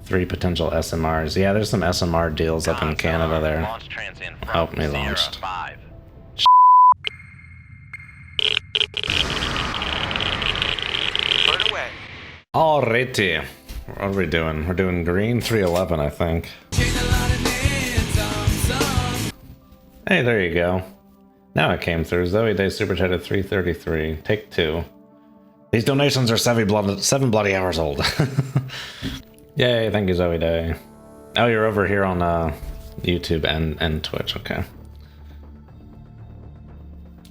3 potential SMRs. Yeah, there's some SMR deals up in Canada there. Oh, he launched. Alrighty. What are we doing? We're doing green 311, I think. Hey, there you go. Now it came through. Zoe Day Super Chat at 333. Take 2. These donations are 7 bloody hours old. Yay, thank you, Zoe Day. Oh, you're over here on YouTube and Twitch, okay.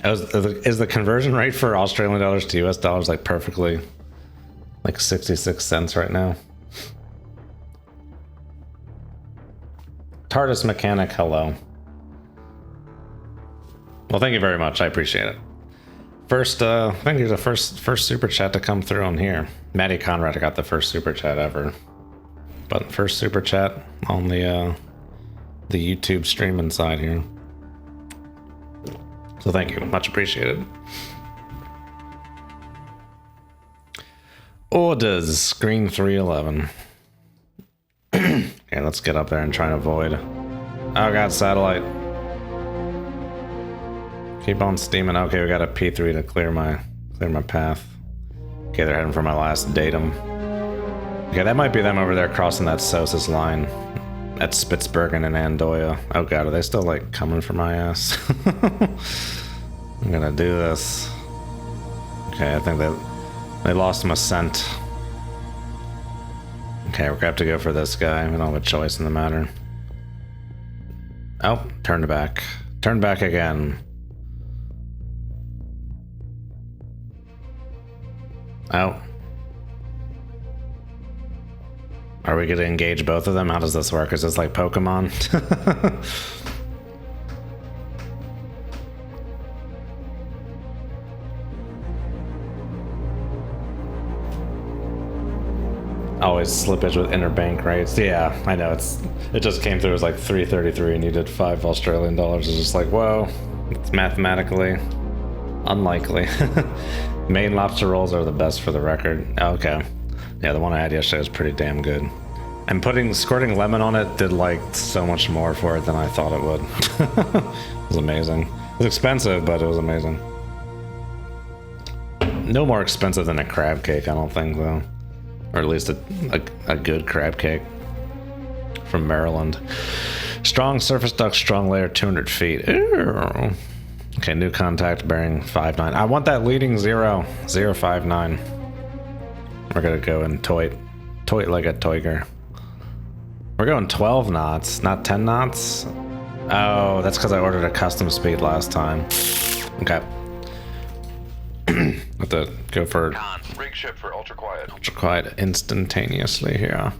Is the conversion rate for Australian dollars to US dollars like perfectly like 66 cents right now? TARDIS Mechanic, hello. Well, thank you very much. I appreciate it. First, I think you're the first super chat to come through on here. Maddie Conrad got the first super chat ever. But first super chat on the YouTube stream inside here. So thank you, much appreciated. Orders, green 311. Okay, let's get up there and try and avoid. Oh god, satellite. Keep on steaming. Okay, we got a P3 to clear my path. Okay, they're heading for my last datum. Okay, that might be them over there crossing that Sosa's line at Spitsbergen and Andoya. Oh god, are they still like coming for my ass? I'm gonna do this. Okay, I think they lost my scent. Okay, we're gonna have to go for this guy. We don't have a choice in the matter. Oh, turned back. Turn back again. Oh. Are we gonna engage both of them? How does this work? Is this like Pokemon? Always slippage with interbank rates. Yeah, I know. It just came through as like 333 and you did 5 Australian dollars. It's just like, whoa, it's mathematically unlikely. Main lobster rolls are the best for the record. Okay. Yeah, the one I had yesterday was pretty damn good. And squirting lemon on it did like so much more for it than I thought it would. It was amazing. It was expensive, but it was amazing. No more expensive than a crab cake, I don't think, though. Or at least a good crab cake from Maryland. Strong surface duct, strong layer, 200 feet. Ew. Okay, new contact bearing 59. I want that leading 059. We're gonna go and toit like a toiger. We're going 12 knots, not 10 knots. Oh, that's because I ordered a custom speed last time. Okay. Have to go for rig ship for ultra quiet. Ultra quiet instantaneously here.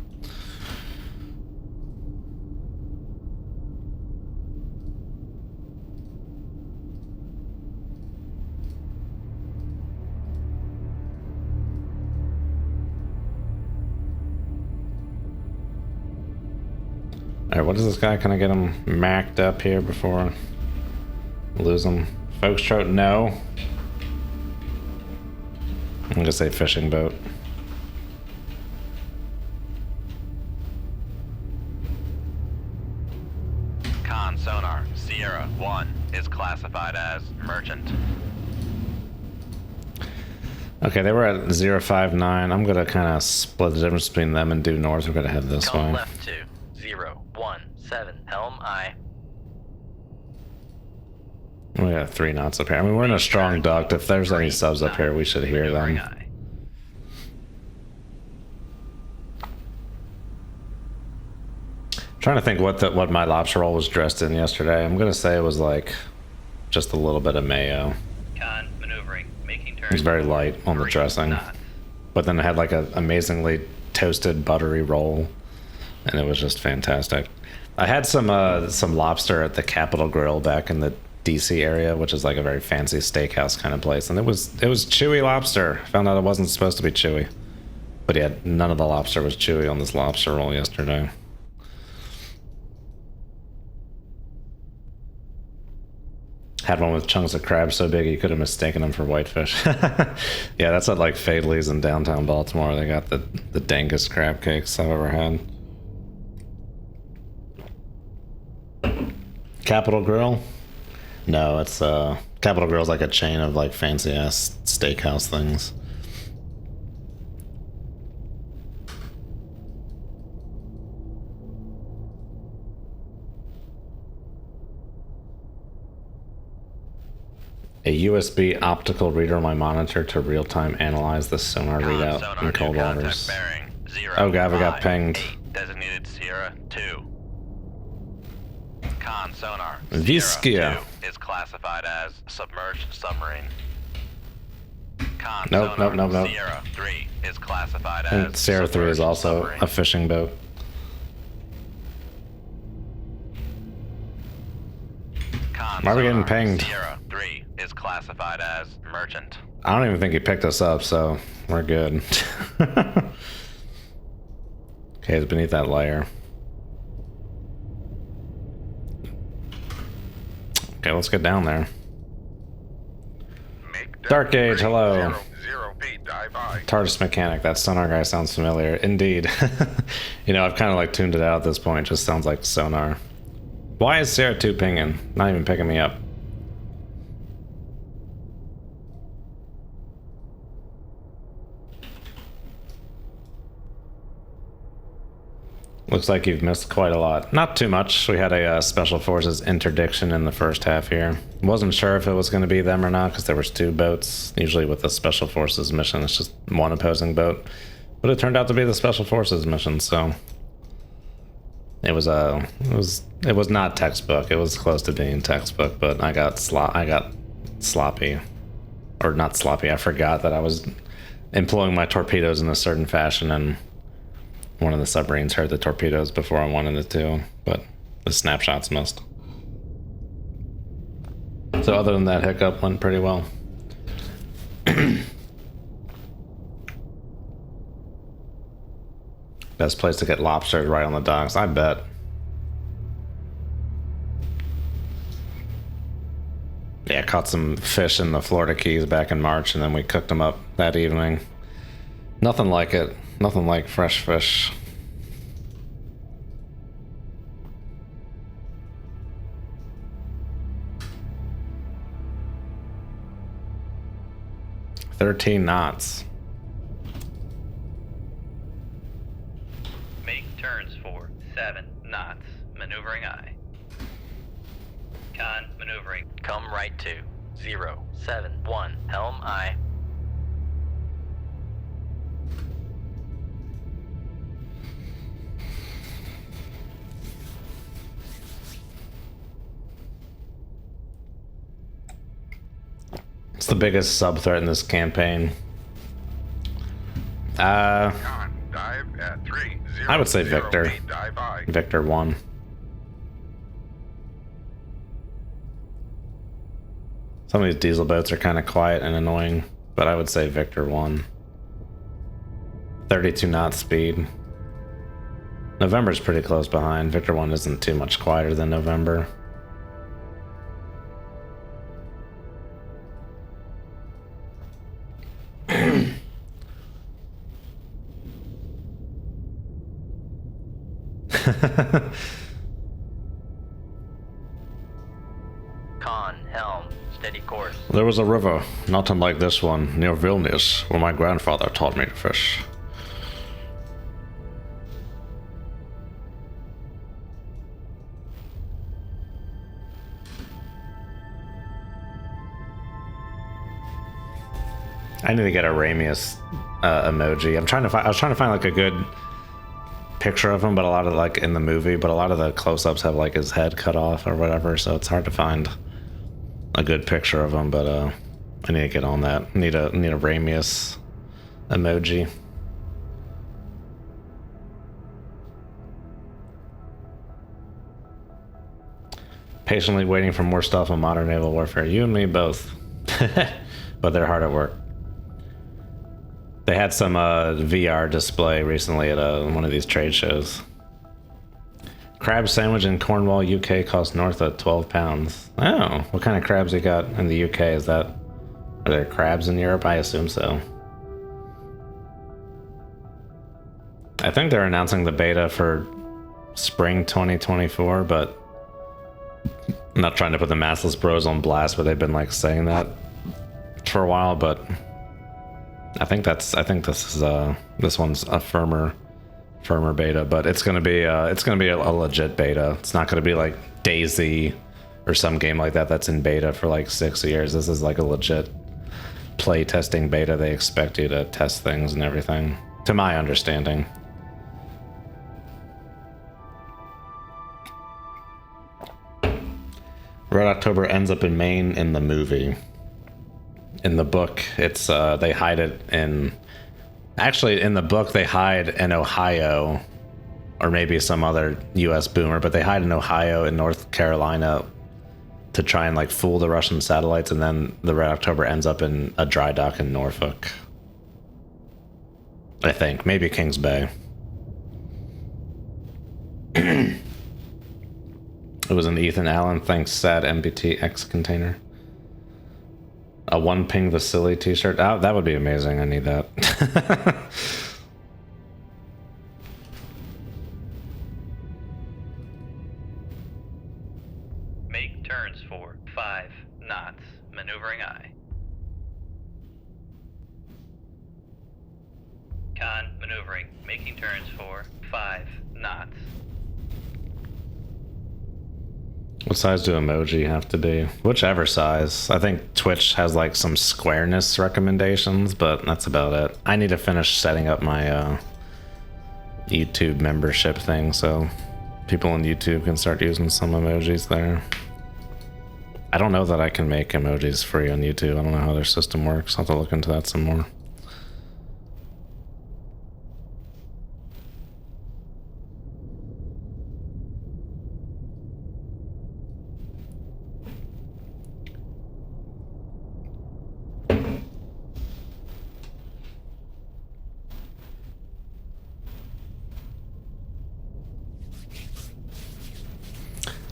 Alright, what is this guy? Can I get him macked up here before I lose him? Foxtrot, no. I'm gonna say fishing boat. Con sonar, Sierra 1 is classified as merchant. Okay, they were at 059. I'm gonna kind of split the difference between them and due north. We're gonna head this way. Left to 017, helm I. We got 3 knots up here. I mean, we're in a strong duct. If there's any subs up here, we should hear them. Trying to think what my lobster roll was dressed in yesterday. I'm gonna say it was like just a little bit of mayo. Con maneuvering, making turns. It was very light on the dressing, but then it had like an amazingly toasted buttery roll, and it was just fantastic. I had some lobster at the Capitol Grill back in the DC area, which is like a very fancy steakhouse kind of place, and it was chewy lobster. Found out it wasn't supposed to be chewy, but yeah, none of the lobster was chewy on this lobster roll yesterday. Had one with chunks of crab so big you could have mistaken them for whitefish. Yeah, that's at like Fadley's in downtown Baltimore. They got the dangest crab cakes I've ever had. Capital Grill? No, it's Capital Grill's like a chain of like fancy ass steakhouse things. A USB optical reader on my monitor to real-time analyze the sonar readout in cold waters. Oh god, we got pinged. Designated Sierra 2. Con sonar. Viskia. 2 is classified as submerged submarine. Con Nope. Sierra 3 is classified And as Sierra 3 is also submarine. a fishing boat. Con Why are we getting sonar pinged? Sierra 3 is classified as merchant. I don't even think he picked us up, so we're good. Okay, it's beneath that layer. Okay, let's get down there. Dark Gauge, hello. 0 feet, dive by. TARDIS mechanic, that sonar guy sounds familiar. Indeed. You know, I've kind of like tuned it out at this point. It just sounds like sonar. Why is Sierra 2 pinging? Not even picking me up. Looks like you've missed quite a lot. Not too much. We had a Special Forces interdiction in the first half here. Wasn't sure if it was going to be them or not because there was 2 boats. Usually with the Special Forces mission, it's just one opposing boat. But it turned out to be the Special Forces mission, so it was not textbook. It was close to being textbook, but I got sloppy, or not sloppy. I forgot that I was employing my torpedoes in a certain fashion, and one of the submarines heard the torpedoes before I wanted it to, but the snapshots missed. So other than that hiccup, went pretty well. Best place to get lobsters, right on the docks, I bet. Yeah, caught some fish in the Florida Keys back in March, and then we cooked them up that evening. Nothing like it. Nothing like fresh fish. "13 knots. Make turns for 7 knots. Maneuvering aye. Con maneuvering. Come right to 071. Helm aye. It's the biggest sub threat in this campaign. Con, dive at 30. I would say Victor. feet, dive by. Victor 1. Some of these diesel boats are kind of quiet and annoying, but I would say Victor 1. 32 knot speed. November's pretty close behind. Victor 1 isn't too much quieter than November. Con helm. Steady course. There was a river, not unlike this one, near Vilnius, where my grandfather taught me to fish. I need to get a Ramius emoji. I was trying to find like a good picture of him, but a lot of like in the movie, but a lot of the close-ups have like his head cut off or whatever, so it's hard to find a good picture of him. But I need to get on that. Need a Ramius emoji. Patiently waiting for more stuff on modern naval warfare. You and me both. But they're hard at work. They had some VR display recently at one of these trade shows. Crab sandwich in Cornwall, UK costs north of £12. Oh, what kind of crabs you got in the UK? Are there crabs in Europe? I assume so. I think they're announcing the beta for spring 2024, but I'm not trying to put the massless bros on blast, but they've been like saying that for a while. But I think this one's a firmer beta, but it's gonna be a legit beta. It's not gonna be like DayZ or some game like that that's in beta for like 6 years. This is like a legit play testing beta. They expect you to test things and everything, to my understanding. Red October ends up in Maine in the movie. In the book, it's they hide it in... Actually, in the book, they hide in Ohio, or maybe some other U.S. boomer, but they hide in Ohio and North Carolina to try and like fool the Russian satellites, and then the Red October ends up in a dry dock in Norfolk. I think. Maybe Kings Bay. It was an Ethan Allen, thanks sad MBT X container. A one ping Vasily t-shirt. Oh, that would be amazing. I need that. Make turns for 5 knots. Maneuvering I. Con maneuvering. Making turns for 5 knots. What size do emoji have to be? Whichever size. I think Twitch has like some squareness recommendations, but that's about it. I need to finish setting up my YouTube membership thing so people on YouTube can start using some emojis there. I don't know that I can make emojis free on YouTube. I don't know how their system works. I'll have to look into that some more.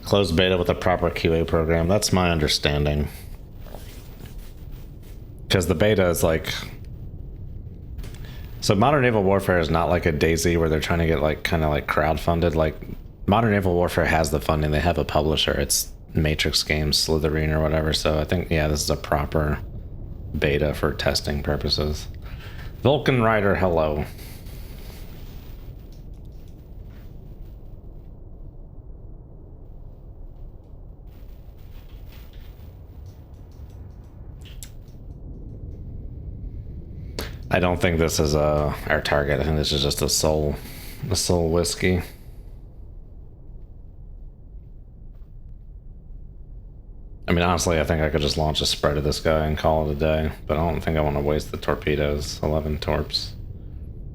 Closed beta with a proper QA program. That's my understanding. Because the beta is like... So Modern Naval Warfare is not like a DayZ where they're trying to get like kind of like crowdfunded. Like Modern Naval Warfare has the funding. They have a publisher. It's Matrix Games, Slytherin or whatever. So I think, yeah, this is a proper beta for testing purposes. Vulcan Rider, hello. I don't think this is our target. I think this is just a soul whiskey. I mean, honestly, I think I could just launch a spread of this guy and call it a day, but I don't think I want to waste the torpedoes. 11 torps.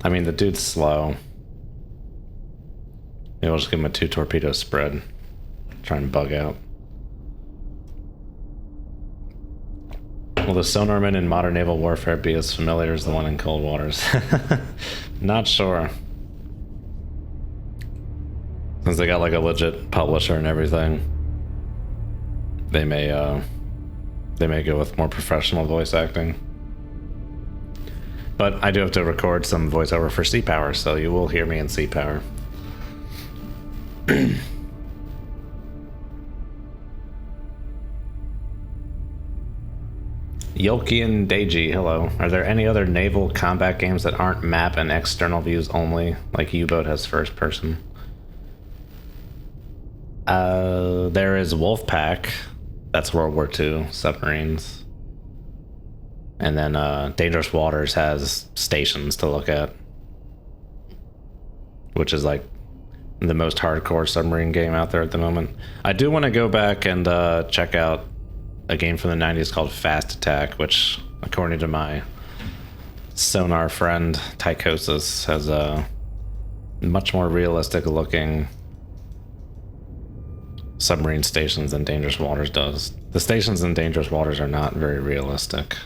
I mean, the dude's slow. Maybe I'll just give him a 2 torpedo spread. Try and bug out. Will the sonarman in Modern Naval Warfare be as familiar as the one in Cold Waters? Not sure. Since they got like a legit publisher and everything, they may go with more professional voice acting. But I do have to record some voiceover for Sea Power, so you will hear me in Sea Power. Yoki and Deiji, hello. Are there any other naval combat games that aren't map and external views only, like U-Boat has first person? There is Wolfpack. That's World War II submarines. And then Dangerous Waters has stations to look at, which is like the most hardcore submarine game out there at the moment. I do want to go back and check out a game from the 90s called Fast Attack, which, according to my sonar friend Tychosis, has a much more realistic looking submarine stations than Dangerous Waters does. The stations in Dangerous Waters are not very realistic.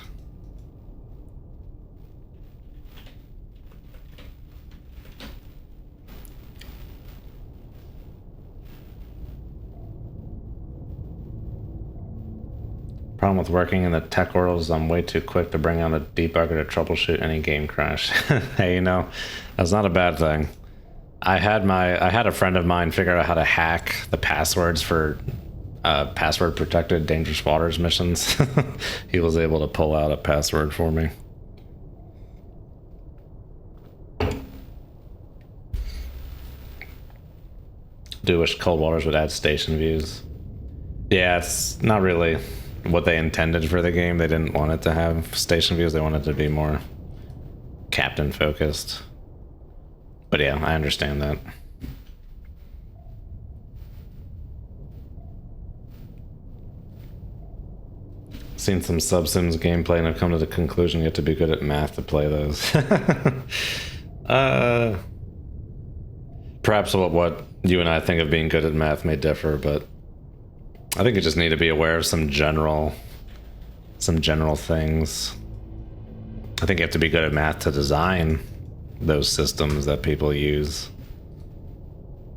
Problem with working in the tech world is I'm way too quick to bring on a debugger to troubleshoot any game crash. Hey, you know, that's not a bad thing. I had a friend of mine figure out how to hack the passwords for password protected dangerous waters missions. He was able to pull out a password for me. Do wish Cold Waters would add station views. Yeah, it's not really what they intended for the game. They didn't want it to have station views. They wanted it to be more captain focused. But yeah, I understand that. Seen some Subsims gameplay and I've come to the conclusion you have to be good at math to play those. Perhaps what you and I think of being good at math may differ, but I think you just need to be aware of some general things. I think you have to be good at math to design those systems that people use.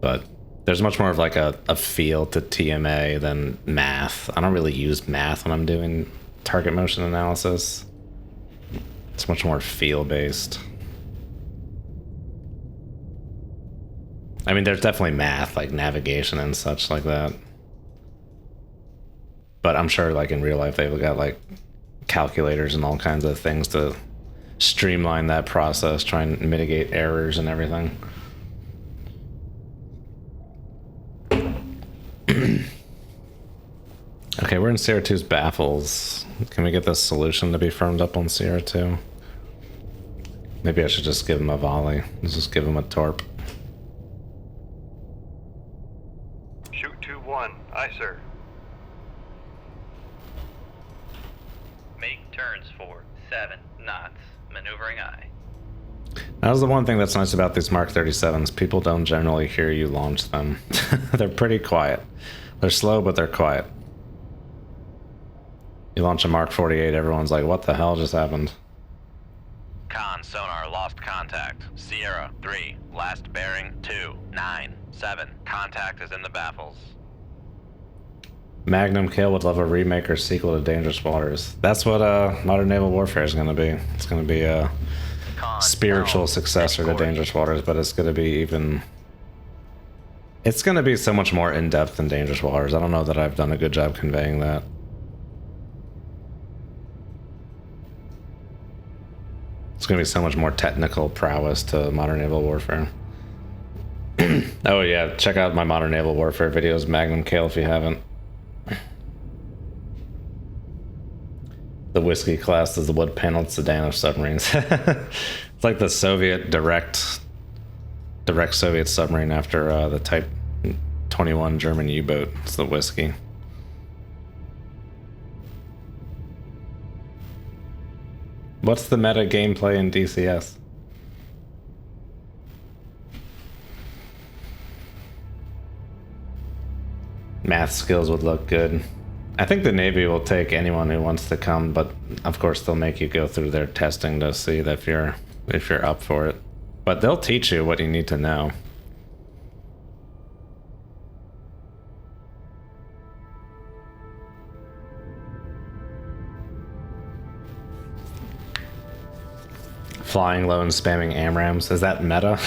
But there's much more of like a feel to TMA than math. I don't really use math when I'm doing target motion analysis. It's much more feel based. I mean, there's definitely math, like navigation and such like that. But I'm sure like in real life they've got like calculators and all kinds of things to streamline that process, try and mitigate errors and everything. Okay, we're in CR2's baffles. Can we get this solution to be firmed up on CR2? Maybe I should just give him a volley. Let's just give him a torp. Shoot 2-1. Aye, sir. Make turns for 7 knots. Maneuvering aye. That was the one thing that's nice about these Mark 37s. People don't generally hear you launch them. They're pretty quiet. They're slow, but they're quiet. You launch a Mark 48, everyone's like, what the hell just happened? Con sonar lost contact. Sierra 3, last bearing 297. Contact is in the baffles. Magnum Kill would love a remake or sequel to Dangerous Waters. That's what Modern Naval Warfare is going to be. It's going to be a spiritual successor to Dangerous Waters, but it's going to be even... It's going to be so much more in-depth than Dangerous Waters. I don't know that I've done a good job conveying that. It's going to be so much more technical prowess to Modern Naval Warfare. Oh yeah, check out my Modern Naval Warfare videos, Magnum Kale, if you haven't. The Whiskey class is the wood-paneled sedan of submarines. It's like the Soviet direct Soviet submarine after the Type 21 German U-boat. It's the Whiskey. What's the meta gameplay in DCS? Math skills would look good. I think the Navy will take anyone who wants to come, but of course they'll make you go through their testing to see that if you're up for it. But they'll teach you what you need to know. Flying low and spamming AMRAMs. Is that meta?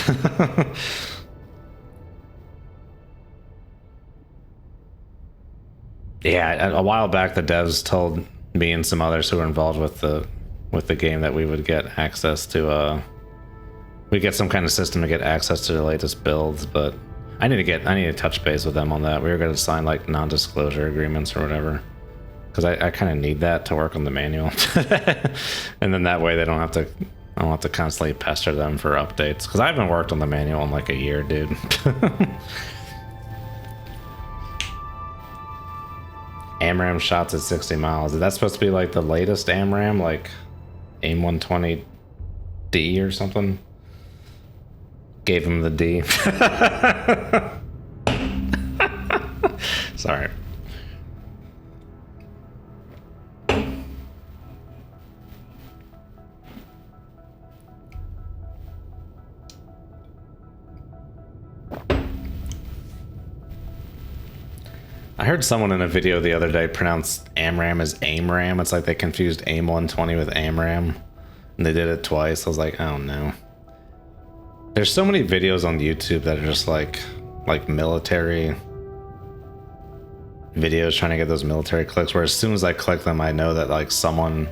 Yeah, a while back the devs told me and some others who were involved with the game that we would get access to we get some kind of system to get access to the latest builds, but I need to touch base with them on that. We were going to sign like non-disclosure agreements or whatever, because I kind of need that to work on the manual. And then that way I don't have to constantly pester them for updates, because I haven't worked on the manual in like a year, dude. AMRAM shots at 60 miles. Is that supposed to be like the latest AMRAM, like AIM 120D or something? Gave him the D. Sorry. I heard someone in a video the other day pronounce AMRAM as AIMRAM. It's like they confused AIM 120 with AMRAM, and they did it twice. I was like, oh no. There's so many videos on YouTube that are just like military videos trying to get those military clicks where as soon as I click them, I know that like someone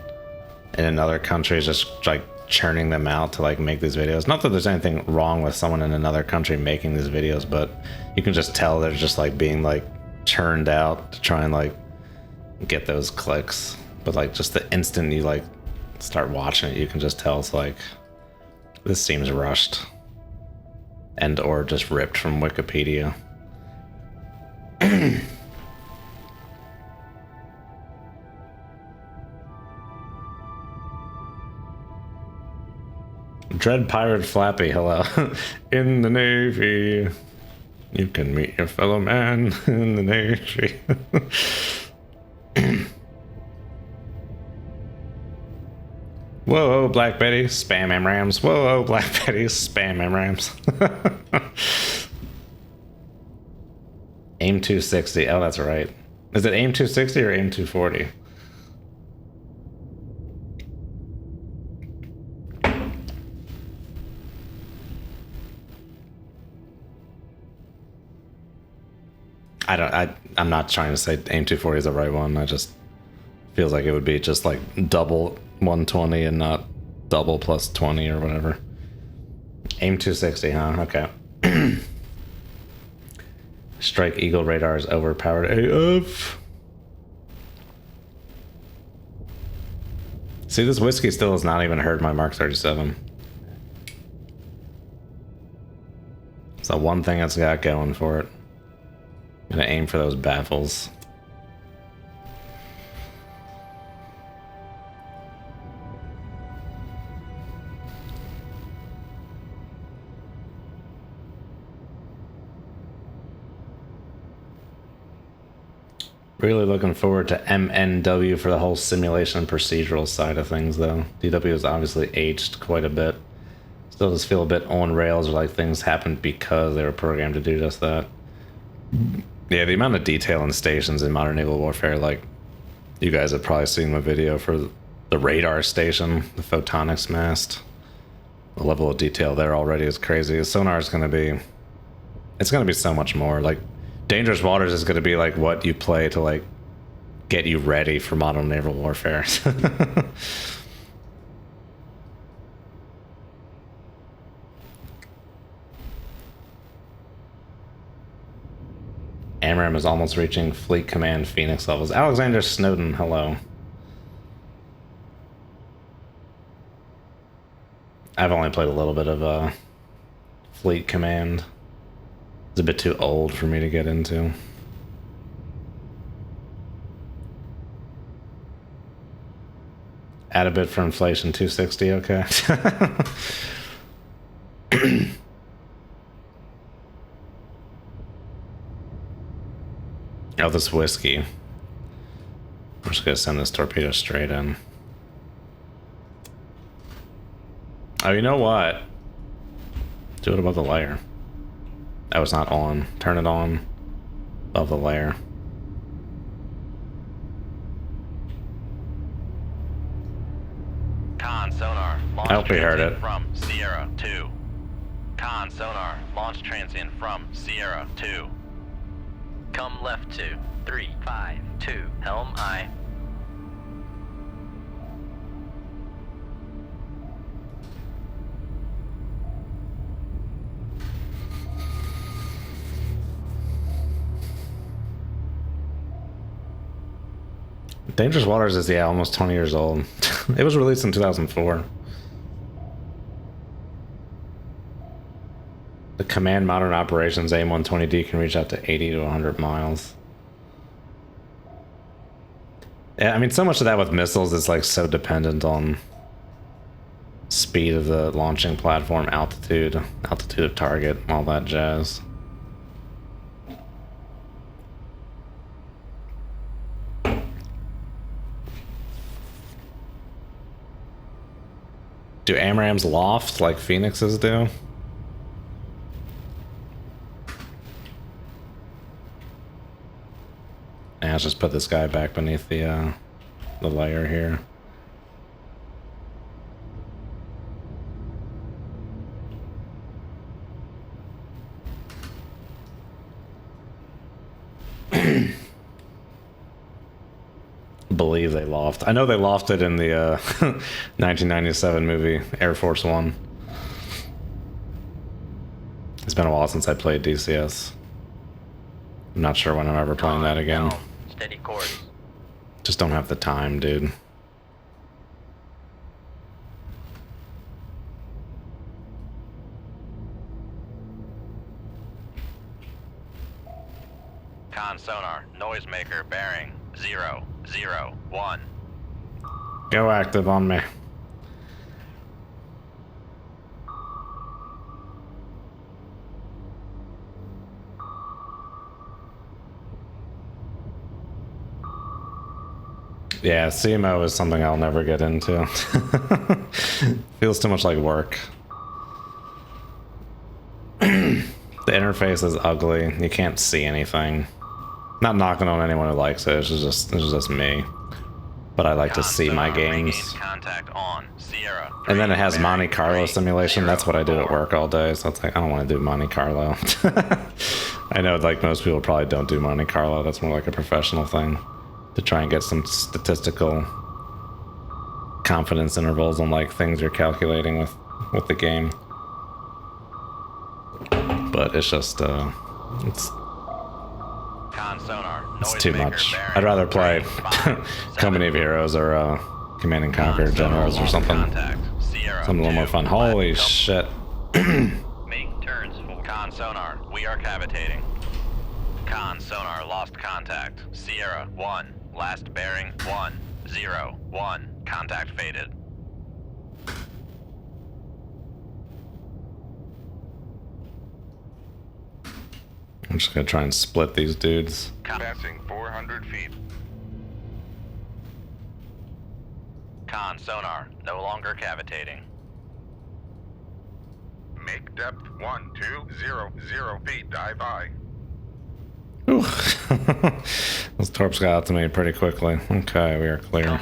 in another country is just like churning them out to like make these videos. Not that there's anything wrong with someone in another country making these videos, but you can just tell they're just like being like churned out to try and like get those clicks. But like just the instant you like start watching it, you can just tell it's like, this seems rushed and or just ripped from Wikipedia. Dread Pirate Flappy, hello. In the Navy, you can meet your fellow man in the Navy. Whoa, Black Betty, spam M-Rams. Whoa, Black Betty, spam M-Rams. AIM 260, oh, that's right. Is it AIM 260 or AIM 240? I'm not trying to say AIM 240 is the right one. I just feels like it would be just like double 120 and not double plus 20 or whatever. AIM 260, huh? Okay. Strike Eagle radar is overpowered AF. See, this whiskey still has not even heard my Mark 37. It's the one thing it's got going for it. I'm gonna aim for those baffles. Really looking forward to MNW for the whole simulation procedural side of things, though. DW has obviously aged quite a bit. Still does feel a bit on rails, or like things happened because they were programmed to do just that. Yeah, the amount of detail in stations in modern naval warfare, like, you guys have probably seen my video for the radar station, the photonics mast. The level of detail there already is crazy. Sonar is going to be... It's going to be so much more. Like, Dangerous Waters is going to be like what you play to like get you ready for modern naval warfare. AMRAAM is almost reaching Fleet Command Phoenix levels. Alexander Snowden, hello. I've only played a little bit of Fleet Command. It's a bit too old for me to get into. Add a bit for inflation, 260, okay. Oh, this whiskey. I'm just gonna send this torpedo straight in. Oh, you know what? Do it above the layer. That was not on. Turn it on above the layer. Con sonar. Launch I hope we heard it. From Sierra 2. Con sonar. Launch transient from Sierra 2. Come left to 352. Helm I. Dangerous Waters is, yeah, almost 20 years old. It was released in 2004. The Command Modern Operations AIM-120D can reach out to 80 to 100 miles. Yeah, I mean, so much of that with missiles is like so dependent on speed of the launching platform, altitude of target, all that jazz. Do AMRAAMs loft like Phoenixes do? And let's just put this guy back beneath the layer here. believe they loft. I know they lofted in the 1997 movie Air Force One. It's been a while since I played DCS. I'm not sure when I'm ever playing that again. Steady course. Just don't have the time, dude. Con sonar, noisemaker bearing 001. Go active on me. Yeah, CMO is something I'll never get into. Feels too much like work. The interface is ugly. You can't see anything. Not knocking on anyone who likes it. It's just me. But I like to see my games. Contact on Sierra. And then it has Monte Carlo simulation. That's what I do at work all day. So it's like, I don't want to do Monte Carlo. I know like most people probably don't do Monte Carlo. That's more like a professional thing. To try and get some statistical confidence intervals on like things you're calculating with the game. But it's just it's too much. I'd rather play Company of Heroes or Command and Conquer Generals or something. Something a little more fun. Holy shit. Make turns for Con sonar. We are cavitating. Con sonar lost contact. Sierra 1. Last bearing 101. Contact faded. I'm just gonna try and split these dudes. Passing 400 feet. Con sonar no longer cavitating. Make depth 1200 feet. Dive by. Ooh. Those torps got out to me pretty quickly. Okay, we are clear.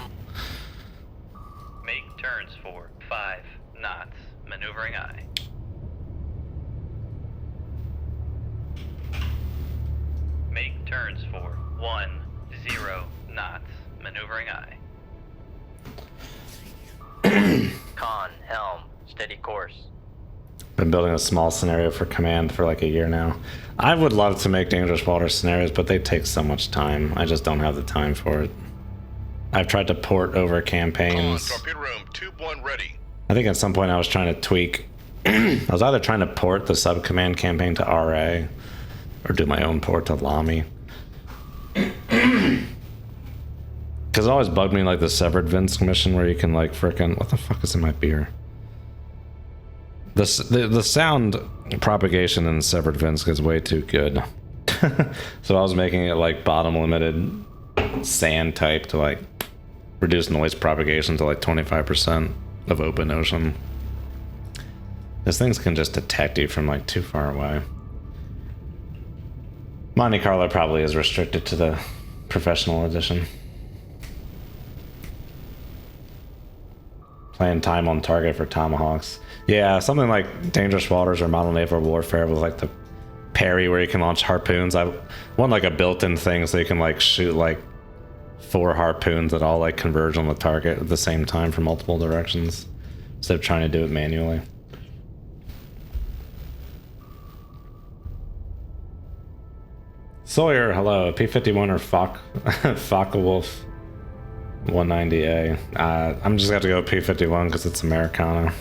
Make turns for 5 knots. Maneuvering eye. Make turns for 10 knots. Maneuvering eye. Con helm. Steady course. Been building a small scenario for command for like a year now. I would love to make dangerous water scenarios, but they take so much time. I just don't have the time for it. I've tried to port over campaigns. Torpedo room, tube 1 ready. I think at some point I was trying to tweak. I was either trying to port the sub-command campaign to RA or do my own port to Lamy. Because it always bugged me like the Severed Vince mission where you can like frickin' what the fuck is in my beer? The sound propagation in Severed Vince is way too good. So I was making it like bottom limited sand type to like reduce noise propagation to like 25% of open ocean. These things can just detect you from like too far away. Monte Carlo probably is restricted to the professional edition. Playing time on target for tomahawks. Yeah, something like Dangerous Waters or Modern Naval Warfare with like the parry where you can launch harpoons. I want like a built-in thing so you can like shoot like 4 harpoons that all like converge on the target at the same time from multiple directions instead of trying to do it manually. Sawyer, hello. P-51 or Focke-Wulf 190A. I'm just gonna have to go with P-51 because it's Americana.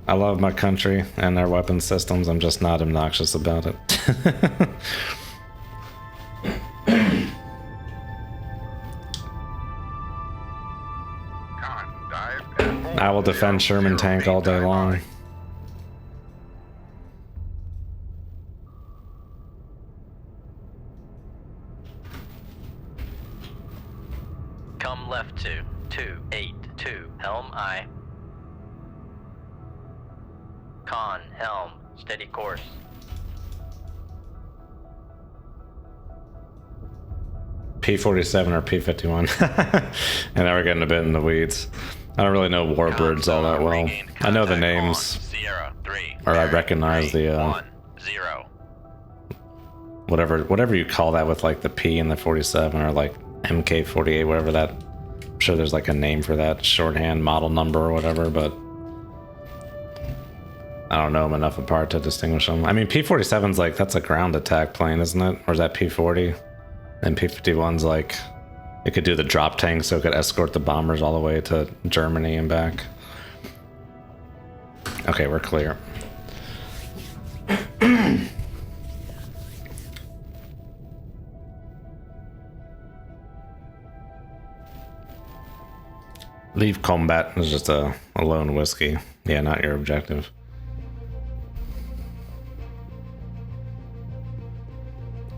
I love my country and their weapon systems. I'm just not obnoxious about it. I will defend Sherman tank all day long. Come left to 282. Helm aye. Con helm. Steady course. P-47 or P-51. And now we're getting a bit in the weeds. I don't really know warbirds all that well. I know the names, Sierra 3. or I recognize the whatever you call that with like the P and the 47 or like MK48, whatever that. I'm sure there's like a name for that shorthand model number or whatever, but I don't know them enough apart to distinguish them. I mean, P-47's like, that's a ground attack plane, isn't it? Or is that P-40? And P-51's like, it could do the drop tank, so it could escort the bombers all the way to Germany and back. Okay, we're clear. Leave combat is just a lone whiskey. Yeah, not your objective.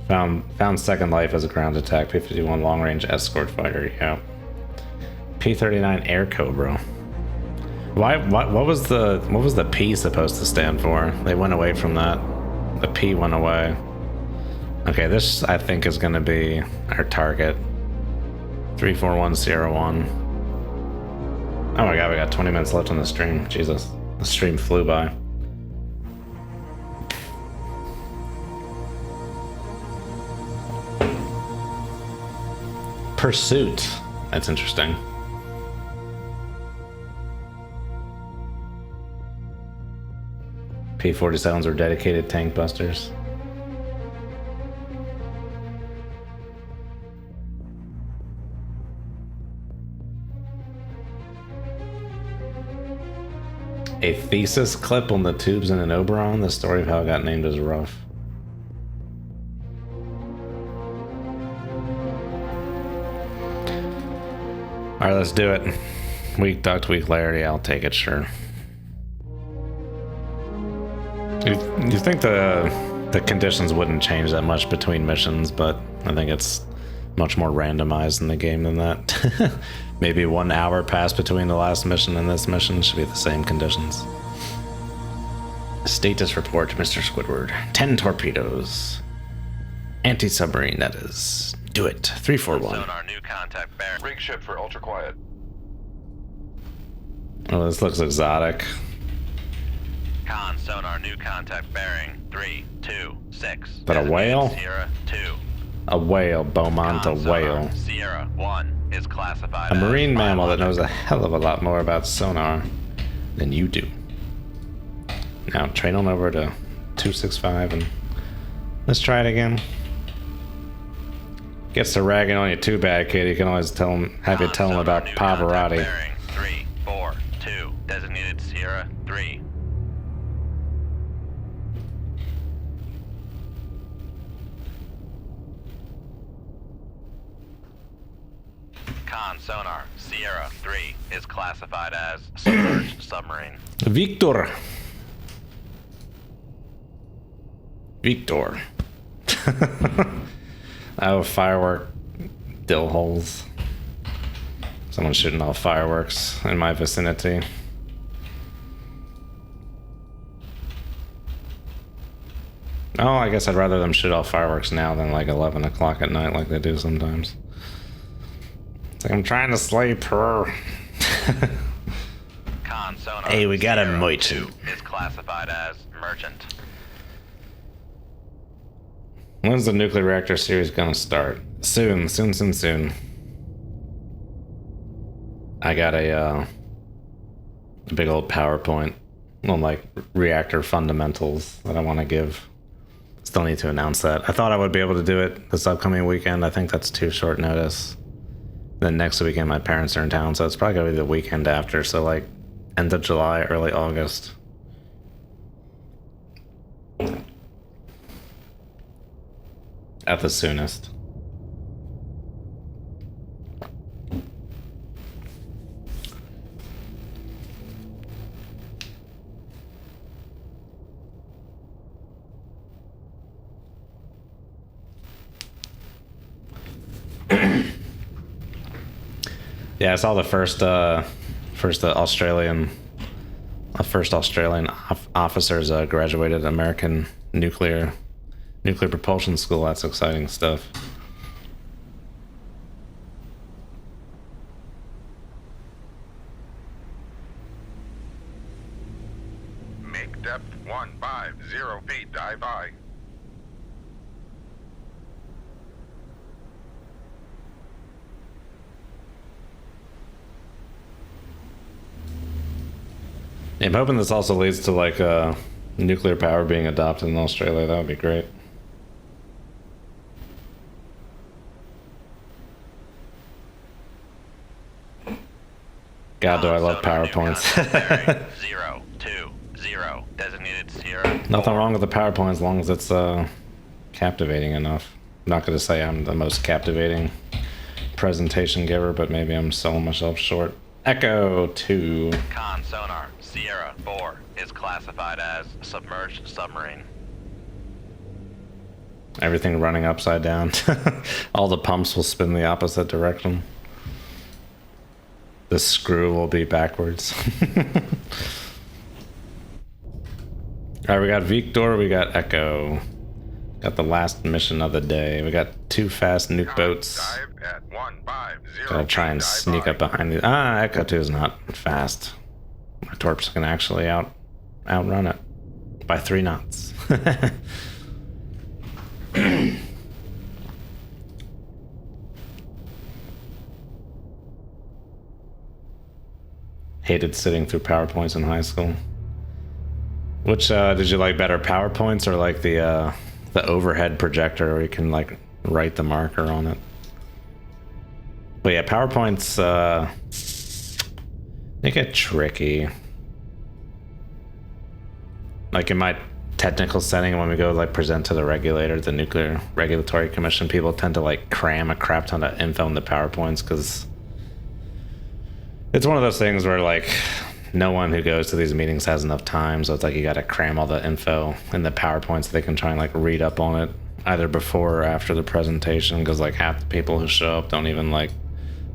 Found second life as a ground attack. P-51 long range escort fighter. Yeah. P-39 Air Cobra. What was the P supposed to stand for? They went away from that. The P went away. Okay, this I think is gonna be our target. 34101. Oh my god, we got 20 minutes left on the stream. Jesus. The stream flew by. Pursuit. That's interesting. P-47s are dedicated tank busters. A thesis clip on the tubes in an Oberon. The story of how it got named is rough. All right, let's do it. Weak duct, weak layer. Yeah, I'll take it, sure. You think the conditions wouldn't change that much between missions, but I think it's much more randomized in the game than that. Maybe 1 hour passed between the last mission and this mission should be the same conditions. Status report, Mr. Squidward. 10 torpedoes. Anti-submarine, that is. Do it. 341. Sonar new contact bearing. Rig ship for ultra quiet. Oh, this looks exotic. Con sonar new contact bearing 326. But a whale? Sierra 2. A whale, Beaumont, a Con sonar whale. Sierra 1 is classified A as marine mammal that knows biological. a hell of a lot more about sonar than you do. Now, train on over to 265 and let's try it again. Gets to ragging on you too bad, kid. You can always have you tell him about New contact Pavarotti. bearing 342. Designated Sierra 3. Con sonar Sierra 3 is classified as submerged submarine. Victor. Victor. Oh, firework dill holes. Someone's shooting off fireworks in my vicinity. Oh, I guess I'd rather them shoot off fireworks now than like 11 o'clock at night like they do sometimes. It's like, I'm trying to sleep. Con sonar Hey, we got a Sierra merchant. 2 is classified as merchant. When's the nuclear reactor series gonna start? Soon, soon, soon, soon. I got a big old PowerPoint on like reactor fundamentals that I want to give. Still need to announce that. I thought I would be able to do it this upcoming weekend. I think that's too short notice. Then next weekend my parents are in town, so it's probably gonna be the weekend after. So like end of July, early August. At the soonest. Yeah, I saw the first Australian officers graduated American nuclear propulsion school. That's exciting stuff. Make depth 150 feet. Dive by. I'm hoping this also leads to like nuclear power being adopted in Australia. That would be great. God, do I love PowerPoints. 020. Designated Sierra. Nothing wrong with the PowerPoint as long as it's captivating enough. I'm not going to say I'm the most captivating presentation giver, but maybe I'm selling myself short. Echo 2. Con sonar Sierra 4 is classified as submerged submarine. Everything running upside down. All the pumps will spin the opposite direction. The screw will be backwards. Alright, we got Victor, we got Echo. Got the last mission of the day. We got 2 fast nuke boats. Dive at 150. Gotta try and sneak up behind these. Echo 2 is not fast. My torps can actually outrun it by 3 knots. Hated sitting through PowerPoints in high school. Which did you like better, PowerPoints or like the overhead projector where you can like write the marker on it? But yeah, PowerPoints they get tricky. Like in my technical setting, when we go like present to the regulator, the Nuclear Regulatory Commission, people tend to like cram a crap ton of info in the PowerPoints because it's one of those things where like no one who goes to these meetings has enough time, so it's like you got to cram all the info in the PowerPoint so they can try and like read up on it either before or after the presentation, because like half the people who show up don't even like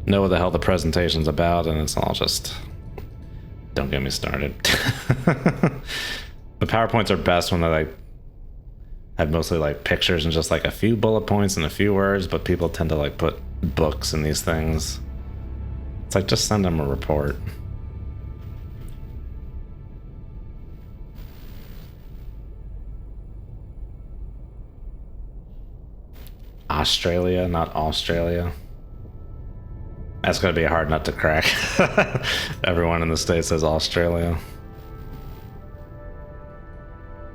know what the hell the presentation's about, and it's all just, don't get me started. The PowerPoints are best when they like have mostly like pictures and just like a few bullet points and a few words, but people tend to like put books in these things. It's like, just send them a report. Australia, not Australia. That's gonna be a hard nut to crack. Everyone in the States says Australia.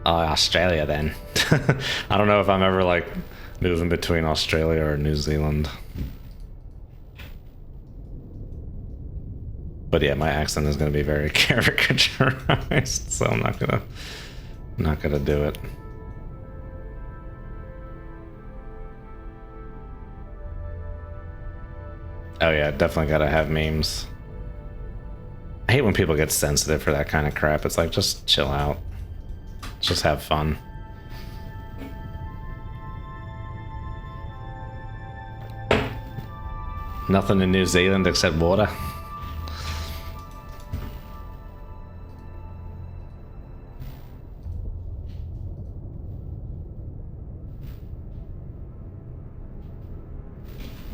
Australia then. I don't know if I'm ever like moving between Australia or New Zealand. But yeah, my accent is gonna be very caricaturized, so I'm not gonna do it. Oh yeah, definitely gotta have memes. I hate when people get sensitive for that kind of crap. It's like, just chill out. Just have fun. Nothing in New Zealand except water.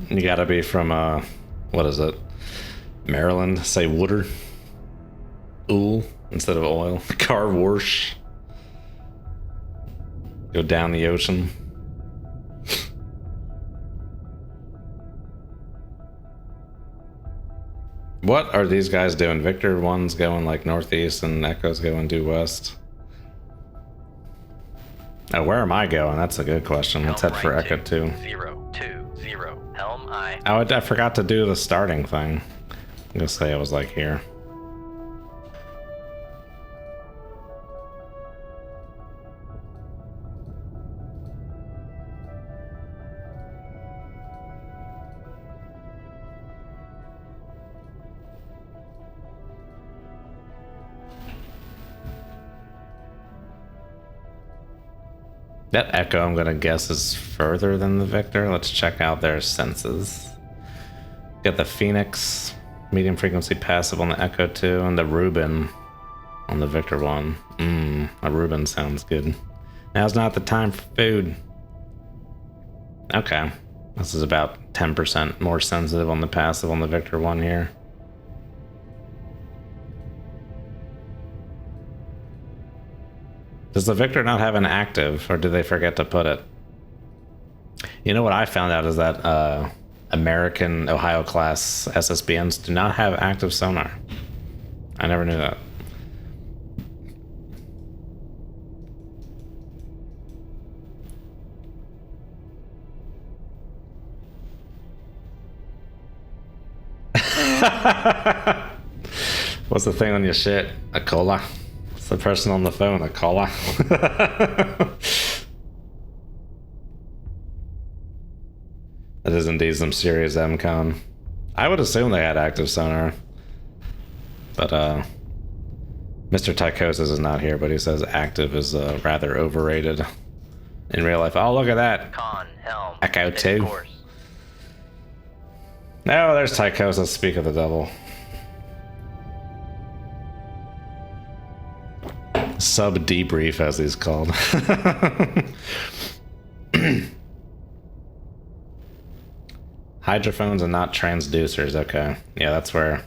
You gotta be from, what is it? Maryland, say water. Oil instead of oil. Car wash. Go down the ocean. What are these guys doing? Victor 1's going like northeast and Echo's going due west. Oh, where am I going? That's a good question. Let's head for Echo 2. 020. Helm I. Oh, I forgot to do the starting thing. I'm gonna say I was like here. That Echo, I'm gonna guess, is further than the Victor. Let's check out their senses. Got the Phoenix, medium frequency passive on the Echo 2, and the Rubin on the Victor 1. A Rubin sounds good. Now's not the time for food. Okay. This is about 10% more sensitive on the passive on the Victor 1 here. Does the Victor not have an active, or did they forget to put it? You know what I found out is that American Ohio class SSBNs do not have active sonar. I never knew that. What's the thing on your shit? A cola? What's the person on the phone? A cola? That is indeed some serious MCON. I would assume they had active sonar. But, Mr. Tychosis is not here, but he says active is rather overrated in real life. Oh, look at that. Con, helm. Echo finish 2. course. No, there's Tychosis. Speak of the devil. Sub debrief, as he's called. Hydrophones and not transducers. Okay. Yeah, that's where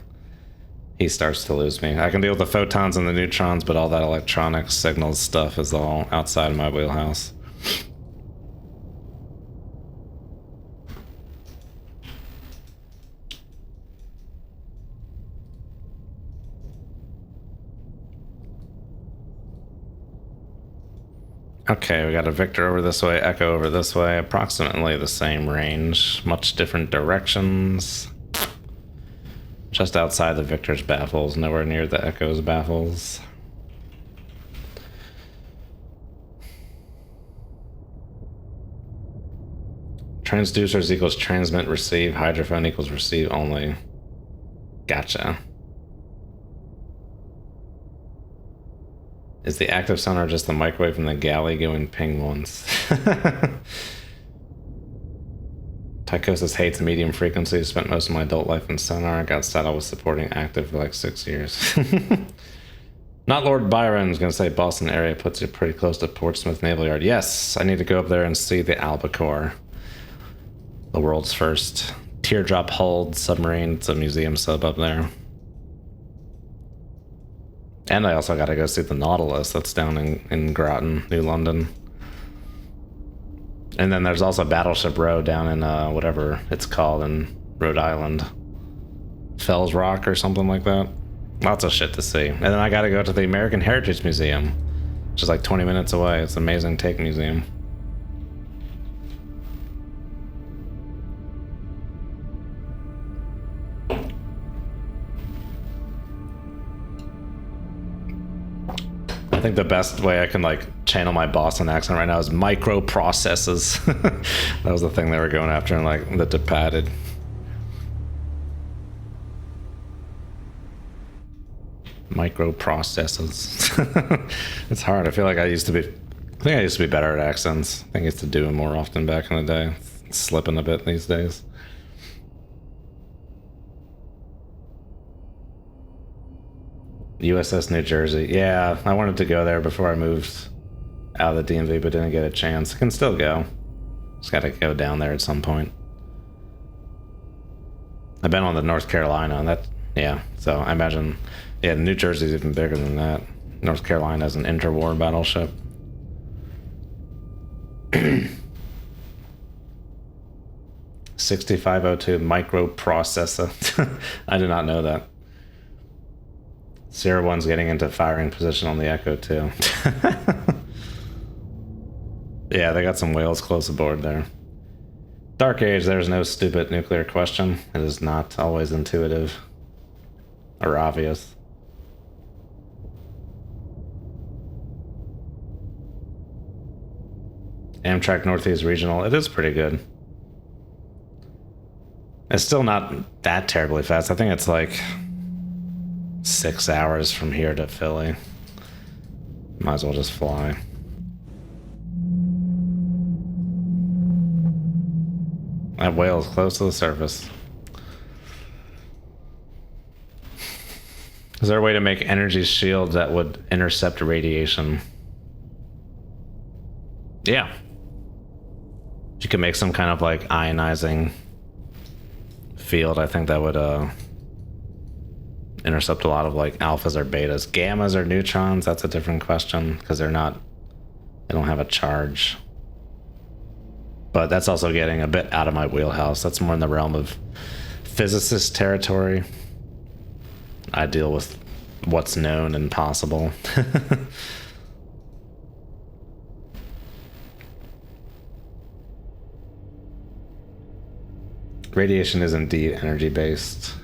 he starts to lose me. I can deal with the photons and the neutrons, but all that electronic signals stuff is all outside of my wheelhouse. Okay, we got a Victor over this way, Echo over this way, approximately the same range, much different directions. Just outside the Victor's baffles, nowhere near the Echo's baffles. Transducers equals transmit, receive, hydrophone equals receive only. Gotcha. Is the active sonar just the microwave from the galley going ping once? Tychosis hates medium frequencies. Spent most of my adult life in sonar. Got saddled with supporting active for like 6 years. Not Lord Byron's gonna say Boston area puts you pretty close to Portsmouth Naval Yard. Yes, I need to go up there and see the Albacore. The world's first teardrop hulled submarine. It's a museum sub up there. And I also got to go see the Nautilus that's down in Groton, New London. And then there's also Battleship Row down in whatever it's called in Rhode Island. Fells Rock or something like that. Lots of shit to see. And then I got to go to the American Heritage Museum, which is like 20 minutes away. It's an amazing take museum. I think the best way I can like channel my Boston accent right now is microprocesses. That was the thing they were going after in like the Departed. Microprocesses. It's hard. I feel like I think I used to be better at accents. I think I used to do them more often back in the day. It's slipping a bit these days. USS New Jersey. Yeah, I wanted to go there before I moved out of the DMV, but didn't get a chance. I can still go. Just gotta go down there at some point. I've been on the North Carolina, and yeah, so I imagine, yeah, New Jersey's even bigger than that. North Carolina is an interwar battleship. 6502 microprocessor. I did not know that. Sierra 1's getting into firing position on the Echo too. Yeah, they got some whales close aboard there. Dark Age, there's no stupid nuclear question. It is not always intuitive or obvious. Amtrak Northeast Regional, it is pretty good. It's still not that terribly fast. I think it's like 6 hours from here to Philly. Might as well just fly. That whale is close to the surface. Is there a way to make energy shields that would intercept radiation? Yeah. You could make some kind of like ionizing field. I think that would intercept a lot of like alphas or betas. Gammas or neutrons, that's a different question because they don't have a charge. But that's also getting a bit out of my wheelhouse. That's more in the realm of physicist territory. I deal with what's known and possible. Radiation is indeed energy based.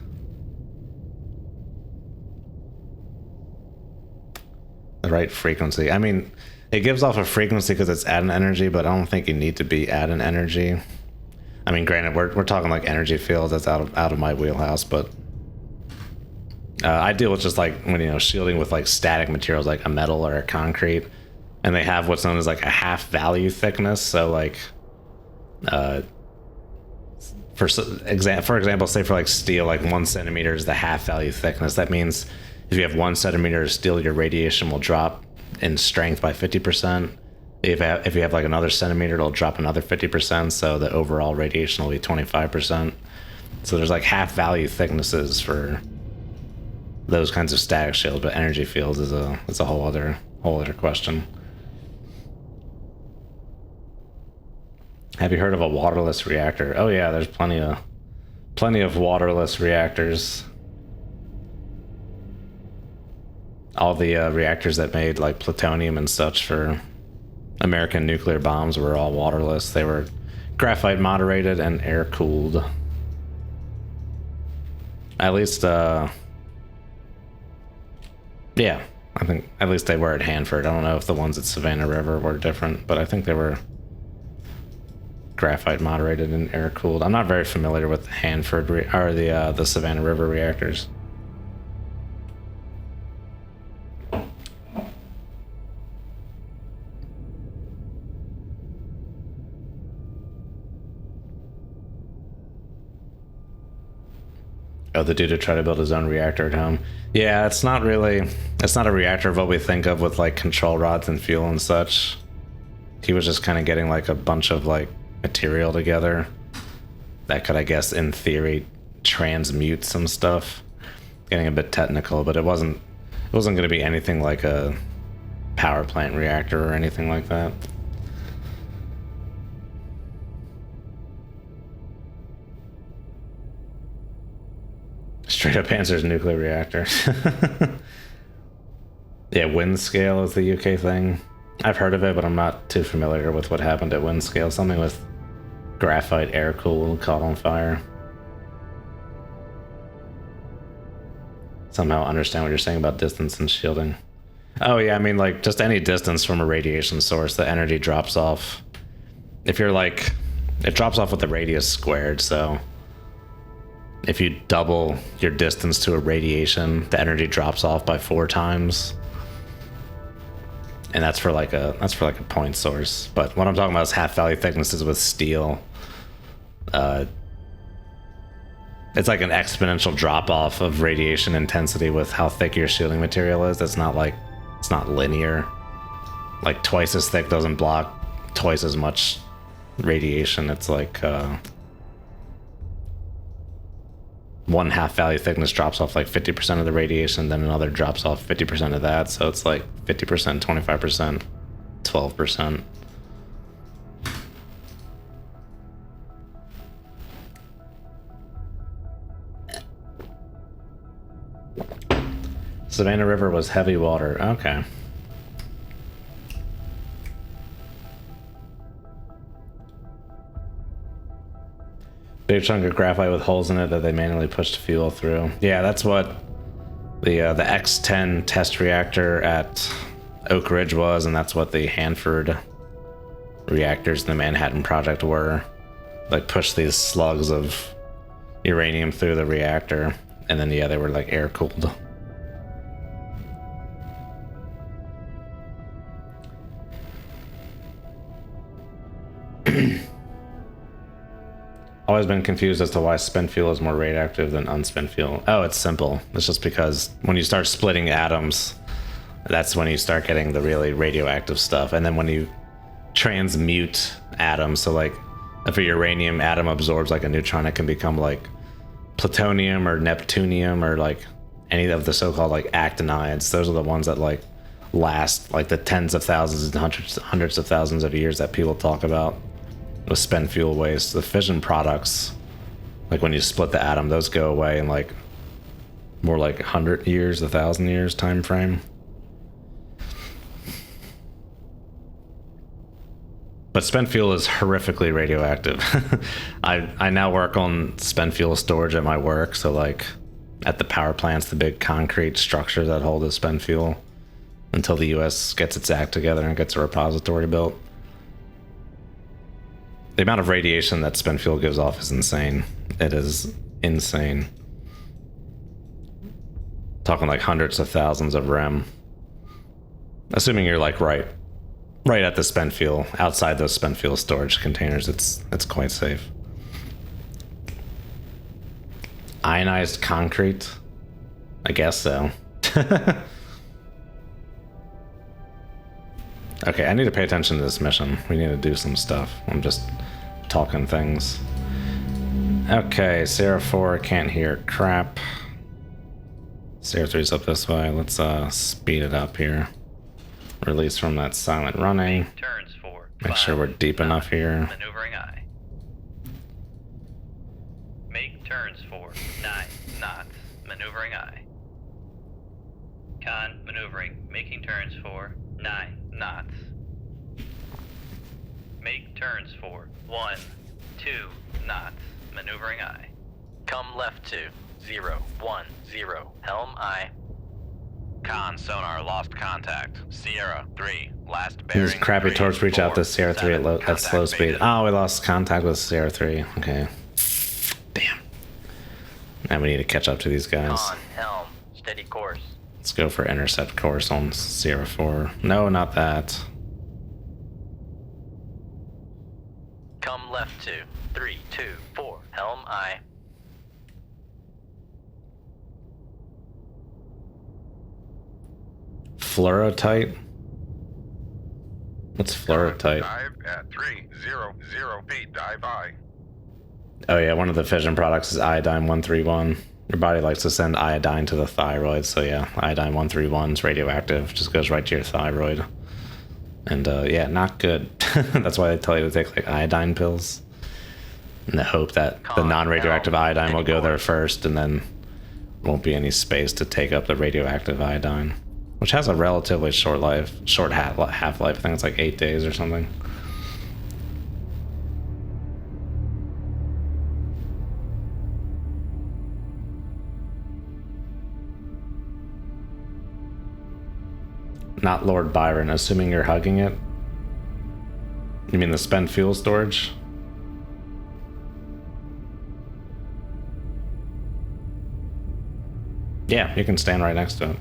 right frequency. I mean, it gives off a frequency because it's adding energy, but I don't think you need to be adding energy. I mean, granted, we're talking like energy fields. That's out of my wheelhouse, but I deal with just like when shielding with like static materials like a metal or a concrete, and they have what's known as like a half value thickness. So like, for example, say for like steel, like 1 centimeter is the half value thickness. That means if you have 1 centimeter of steel, your radiation will drop in strength by 50%. If you have like another centimeter, it'll drop another 50%. So the overall radiation will be 25%. So there's like half value thicknesses for those kinds of static shields, but energy fields is a whole other question. Have you heard of a waterless reactor? Oh yeah, there's plenty of waterless reactors. All the reactors that made like plutonium and such for American nuclear bombs were all waterless. They were graphite moderated and air cooled. At least, yeah, I think at least they were at Hanford. I don't know if the ones at Savannah River were different, but I think they were graphite moderated and air cooled. I'm not very familiar with the Hanford or the Savannah River reactors. Oh, the dude who tried to build his own reactor at home. Yeah, it's not a reactor of what we think of with like control rods and fuel and such. He was just kind of getting like a bunch of like material together that could, I guess, in theory, transmute some stuff. Getting a bit technical, but it wasn't going to be anything like a power plant reactor or anything like that. Straight up answers nuclear reactor. Yeah, Windscale is the UK thing. I've heard of it, but I'm not too familiar with what happened at Windscale. Something with graphite air cooled caught on fire. Somehow understand what you're saying about distance and shielding. Oh yeah, I mean like just any distance from a radiation source, the energy drops off. If you're like, it drops off with the radius squared, so if you double your distance to a radiation, the energy drops off by 4 times. And that's for like a point source. But what I'm talking about is half value thicknesses with steel. It's like an exponential drop off of radiation intensity with how thick your shielding material is. It's not linear. Like twice as thick doesn't block twice as much radiation. It's like one half value thickness drops off like 50% of the radiation, then another drops off 50% of that. So it's like 50%, 25%, 12%. Savannah River was heavy water. Okay. Big chunk of graphite with holes in it that they manually pushed fuel through. Yeah, that's what the X-10 test reactor at Oak Ridge was, and that's what the Hanford reactors in the Manhattan Project were. Like push these slugs of uranium through the reactor, and then yeah, they were like air cooled. Always been confused as to why spent fuel is more radioactive than unspent fuel. Oh, it's simple. It's just because when you start splitting atoms, that's when you start getting the really radioactive stuff. And then when you transmute atoms, so like if a uranium atom absorbs like a neutron, it can become like plutonium or neptunium or like any of the so-called like actinides. Those are the ones that like last like the tens of thousands and hundreds of thousands of years that people talk about with spent fuel waste. The fission products, like when you split the atom, those go away in like more like 100 years, 1,000 years time frame. But spent fuel is horrifically radioactive. I now work on spent fuel storage at my work, so like at the power plants, the big concrete structures that hold the spent fuel, until the US gets its act together and gets a repository built. The amount of radiation that spent fuel gives off is insane. It is insane. Talking like hundreds of thousands of rem. Assuming you're like right at the spent fuel, outside those spent fuel storage containers, it's quite safe. Ionized concrete? I guess so. Okay, I need to pay attention to this mission. We need to do some stuff. I'm just talking things. Okay, Sierra 4 can't hear crap. Sierra 3's up this way. Let's speed it up here. Release from that silent running. Turns for Make sure we're deep enough here. Maneuvering eye. Make turns for 9 knots. Maneuvering eye. Con maneuvering. Making turns for 9 knots. Make turns for 1, 2 knots. Maneuvering eye. Come left to 0, 1, 0. Helm eye. Con sonar lost contact. Sierra 3 last bearing. These crappy 3, torch reach out 4, to Sierra 3 at slow speed. faded. Oh, we lost contact with Sierra 3. Okay. Damn. Now we need to catch up to these guys. Con helm steady course. Let's go for intercept course on Sierra 4. No, not that. Come left to 3, 2, 4. Helm eye. Fluorotite? What's fluorotite? Dive at 300 feet. Dive I. Oh yeah, one of the fission products is iodine 131. Your body likes to send iodine to the thyroid, so yeah, iodine 131 is radioactive. Just goes right to your thyroid. And yeah, not good. That's why they tell you to take like iodine pills. In the hope that the non-radioactive iodine will go there first, and then won't be any space to take up the radioactive iodine. Which has a relatively short half-life. I think it's like 8 days or something. Not Lord Byron, assuming you're hugging it. You mean the spent fuel storage? Yeah, you can stand right next to it.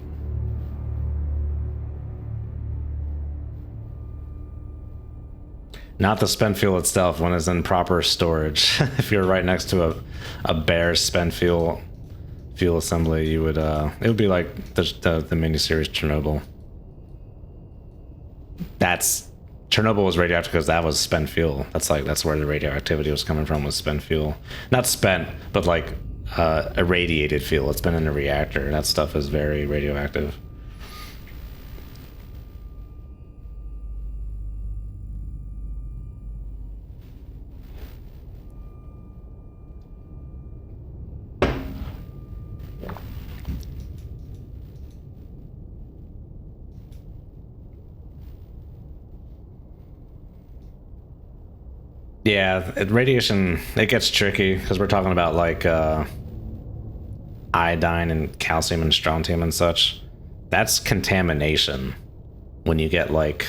Not the spent fuel itself when it's in proper storage. If you're right next to a bare spent fuel assembly, you would it would be like the miniseries Chernobyl. Chernobyl was radioactive because that was spent fuel. That's where the radioactivity was coming from, was spent fuel. Not spent, but like irradiated fuel. It's been in a reactor. That stuff is very radioactive. Yeah, radiation, it gets tricky because we're talking about like iodine and calcium and strontium and such. That's contamination when you get like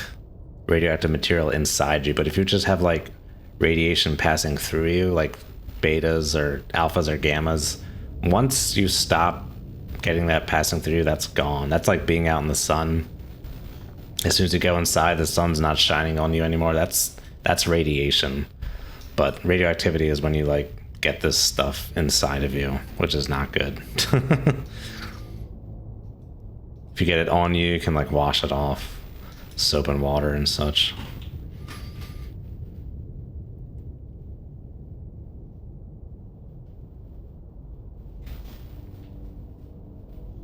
radioactive material inside you. But if you just have like radiation passing through you, like betas or alphas or gammas, once you stop getting that passing through you, that's gone. That's like being out in the sun. As soon as you go inside, the sun's not shining on you anymore. That's radiation. But radioactivity is when you like get this stuff inside of you, which is not good. If you get it on you, you can like wash it off, soap and water and such.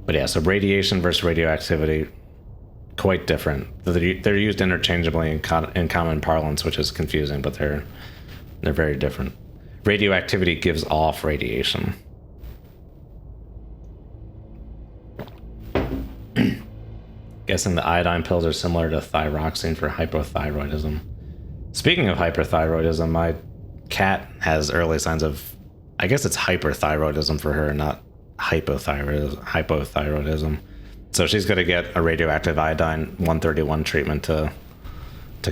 But yeah, so radiation versus radioactivity, quite different. They're used interchangeably in common parlance, which is confusing, but they're very different. Radioactivity gives off radiation. Guessing the iodine pills are similar to thyroxine for hypothyroidism. Speaking of hyperthyroidism, my cat has early signs of, I guess it's hyperthyroidism for her, not hypothyroidism. So she's going to get a radioactive iodine 131 treatment to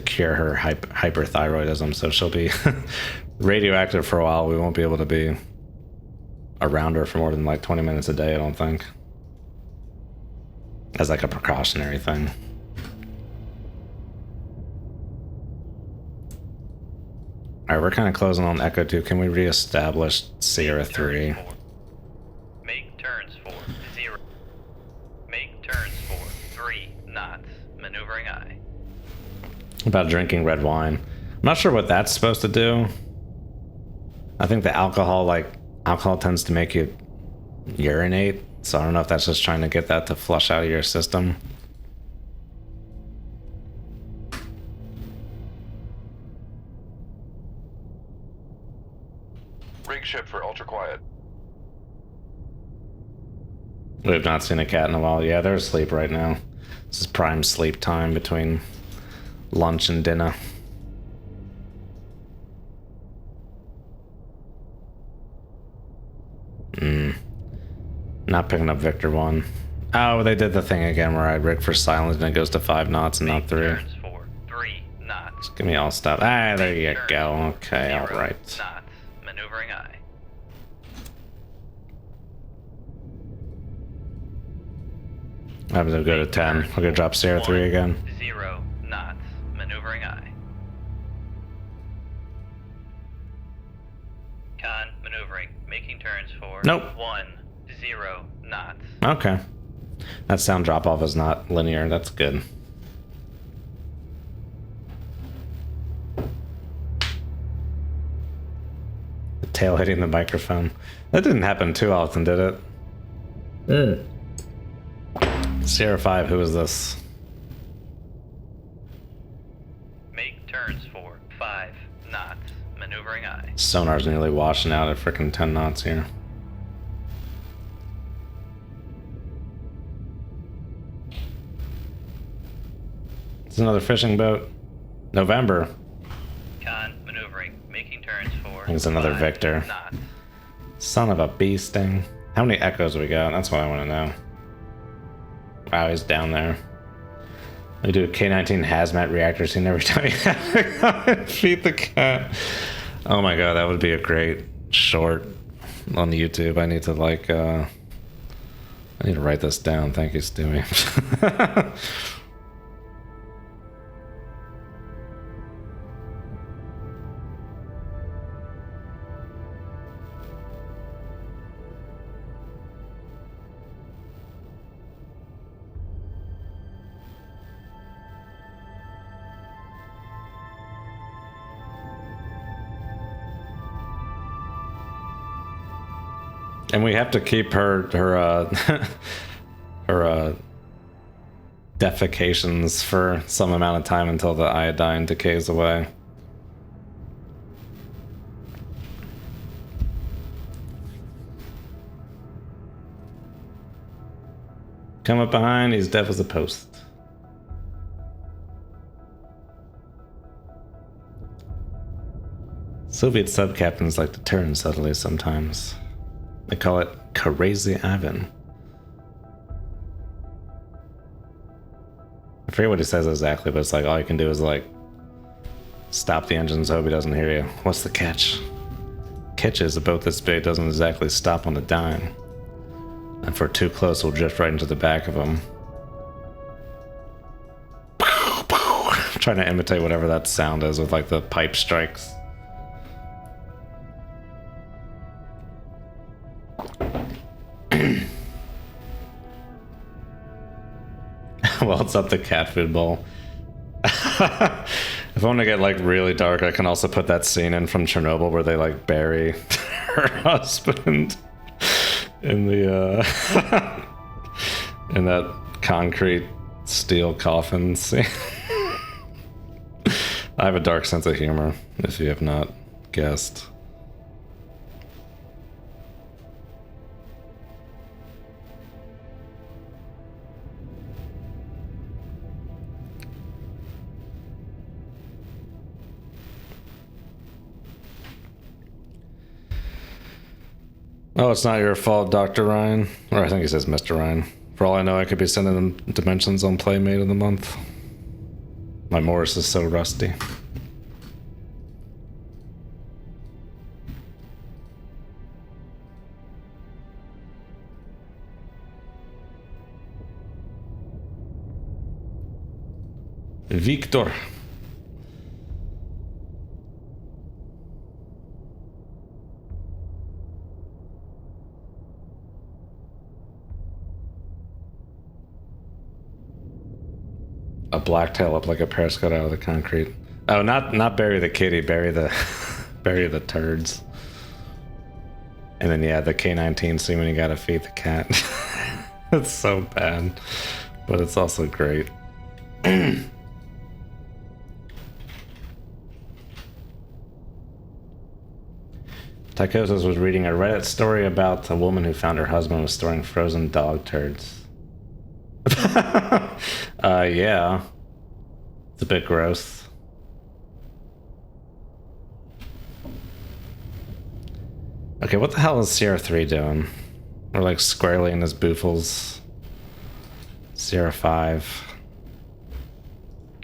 cure her hyperthyroidism. So she'll be radioactive for a while. We won't be able to be around her for more than like 20 minutes a day, I don't think. As like a precautionary thing. Alright, we're kind of closing on Echo 2. Can we reestablish Sierra 3? Make turns for 0. Make turns for 3 knots. Maneuvering eye. About drinking red wine. I'm not sure what that's supposed to do. I think the alcohol tends to make you urinate. So I don't know if that's just trying to get that to flush out of your system. Rig ship for ultra quiet. We've not seen a cat in a while. Yeah, they're asleep right now. This is prime sleep time between lunch and dinner. Not picking up Victor 1. Oh, they did the thing again where I rig for silence and it goes to 5 knots and not 3. Turns for 3 knots. Just give me all stuff. Ah, there you go. Okay, 0 alright. knots. Maneuvering eye. I'm gonna go to 10. We're gonna drop Sierra 3 again. 0 knots. Maneuvering eye. Con maneuvering. Making turns for Nope. 10 knots. Okay. That sound drop off is not linear. That's good. The tail hitting the microphone. That didn't happen too often, did it? Sierra 5, who is this? Make turns for 5 knots. Maneuvering eye. Sonar's nearly washing out at freaking 10 knots here. It's another fishing boat. November. Con maneuvering. Making turns for It's another 5 Victor. knots. Son of a bee sting. How many echoes we got? That's what I want to know. Wow, he's down there. We do a K-19 hazmat reactor scene every time you have to come and feed the cat. Oh my god, that would be a great short on YouTube. I need to I need to write this down. Thank you, Stewie. And we have to keep her defecations for some amount of time until the iodine decays away. Come up behind, he's deaf as a post. Soviet sub-captains like to turn subtly sometimes. They call it Crazy Ivan. I forget what he says exactly, but it's like all you can do is like stop the engines, hope he doesn't hear you. What's the catch? Catch is a boat this big doesn't exactly stop on a dime. And if we're too close, we'll drift right into the back of him. I'm trying to imitate whatever that sound is with like the pipe strikes. Well, it's up the cat food bowl. If I want to get like really dark, I can also put that scene in from Chernobyl where they like bury her husband in the in that concrete steel coffin scene. I have a dark sense of humor, if you have not guessed. Oh, it's not your fault, Dr. Ryan. Or I think he says Mr. Ryan. For all I know, I could be sending them dimensions on Playmate of the month. My Morris is so rusty. Victor. A blacktail up like a parascope out of the concrete. Oh, not bury the kitty, bury the bury the turds. And then yeah, the K-19 scene when you gotta feed the cat. It's so bad, but it's also great. Tychosis was reading a Reddit story about a woman who found her husband was storing frozen dog turds. Yeah. It's a bit gross. Okay, what the hell is Sierra 3 doing? We're like squarely in his boofles. Sierra 5.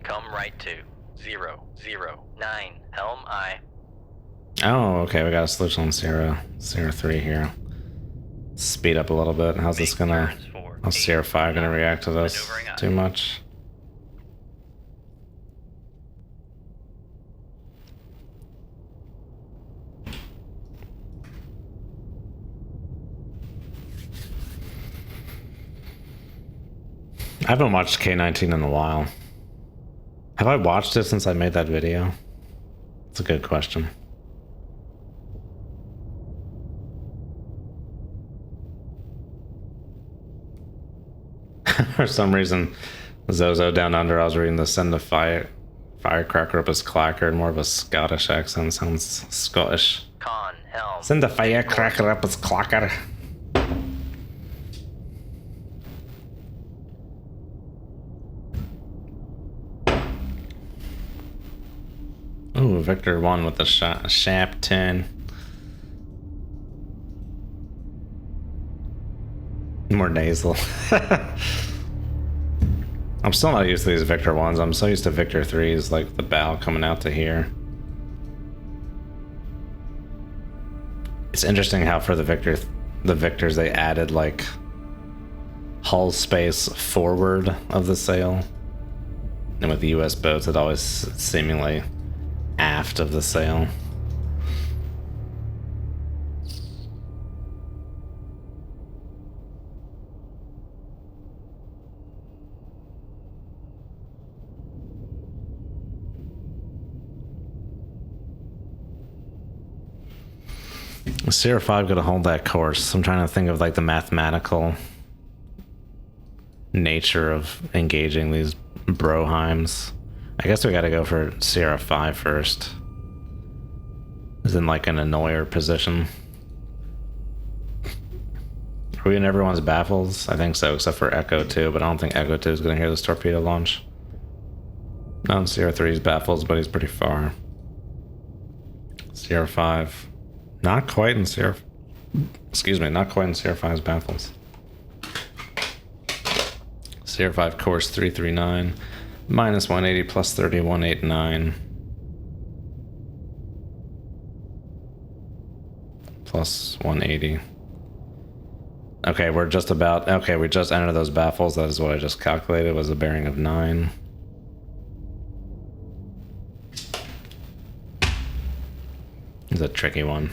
Come right to 009 Helm I. Oh, okay, we got a solution on Sierra 3 here. Speed up a little bit. How's this gonna... How's Sierra 5 gonna react to this? Too much? I haven't watched K-19 in a while. Have I watched it since I made that video? It's a good question. For some reason, Zozo Down Under, I was reading the Send a Firecracker up his clacker in more of a Scottish accent. Sounds Scottish. Con Helm. Send a firecracker up his clacker. Ooh, Victor 1 with the sharp 10. More nasal. I'm still not used to these Victor 1s. I'm so used to Victor 3s, like the bow coming out to here. It's interesting how for the Victors they added like hull space forward of the sail. And with the US boats it always seemingly aft of the sail. Is Sierra 5 gonna hold that course? I'm trying to think of like the mathematical nature of engaging these broheims. I guess we gotta go for Sierra 5 first. Is in like an annoyer position. Are we in everyone's baffles? I think so, except for Echo 2, but I don't think Echo 2 is gonna hear this torpedo launch. Not in Sierra 3's baffles, but he's pretty far. Sierra 5. Not quite in Sierra... Excuse me, not quite in Sierra 5's baffles. Sierra 5 course 339. Minus 180 plus 30, 189. Plus 180. Okay, we're just about... Okay, we just entered those baffles. That is what I just calculated. Was a bearing of 9. It's a tricky one.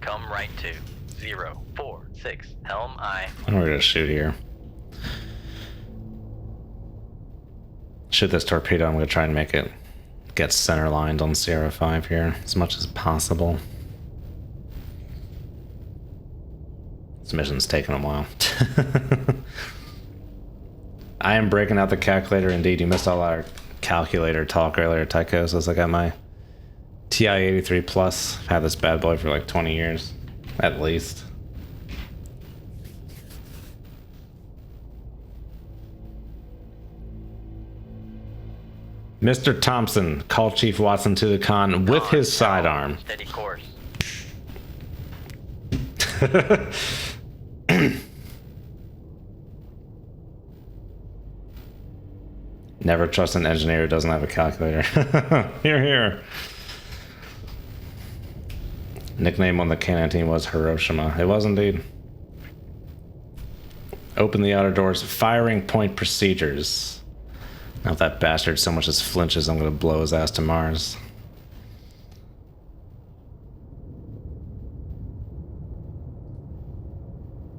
Come right to 046 Helm I. I'm ready to shoot here. Shoot this torpedo. I'm going to try and make it get center lined on Sierra 5 here as much as possible. This mission's taking a while. I am breaking out the calculator. Indeed, you missed all our calculator talk earlier, Tycho. So I got my TI-83 Plus. I've had this bad boy for like 20 years, at least. Mr. Thompson, call Chief Watson to the con with his sidearm. Steady course. Never trust an engineer who doesn't have a calculator. Here, here. Nickname on the K-9 team was Hiroshima. It was indeed. Open the outer doors. Firing point procedures. Now if that bastard so much as flinches, I'm gonna blow his ass to Mars.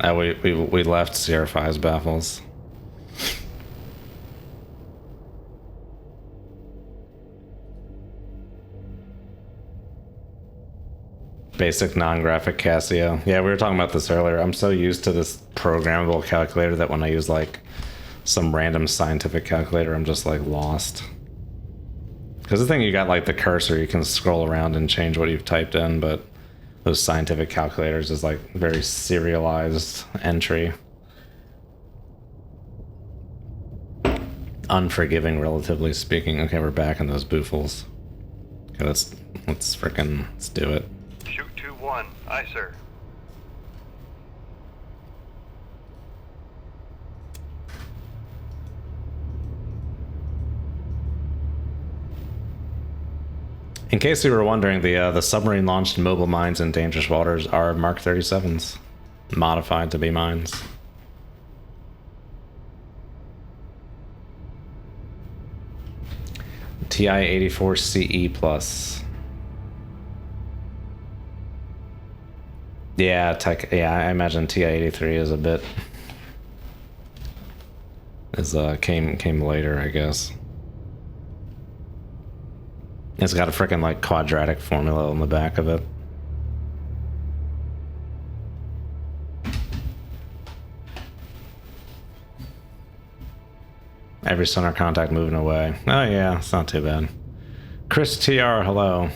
We left Sierra 5's baffles. Basic non-graphic Casio. Yeah, we were talking about this earlier. I'm so used to this programmable calculator that when I use like some random scientific calculator, I'm just like lost. Because the thing, you got like the cursor, you can scroll around and change what you've typed in, but those scientific calculators is like very serialized entry. Unforgiving, relatively speaking. Okay, we're back in those boofles. Okay, let's do it. Shoot 2-1. Aye, sir. In case you were wondering, the submarine-launched mobile mines in dangerous waters are Mark 37s, modified to be mines. TI-84 CE plus. Yeah, I imagine TI-83 is a bit came later, I guess. It's got a freaking like quadratic formula on the back of it. Every sonar contact moving away. Oh yeah, it's not too bad. Chris TR, hello.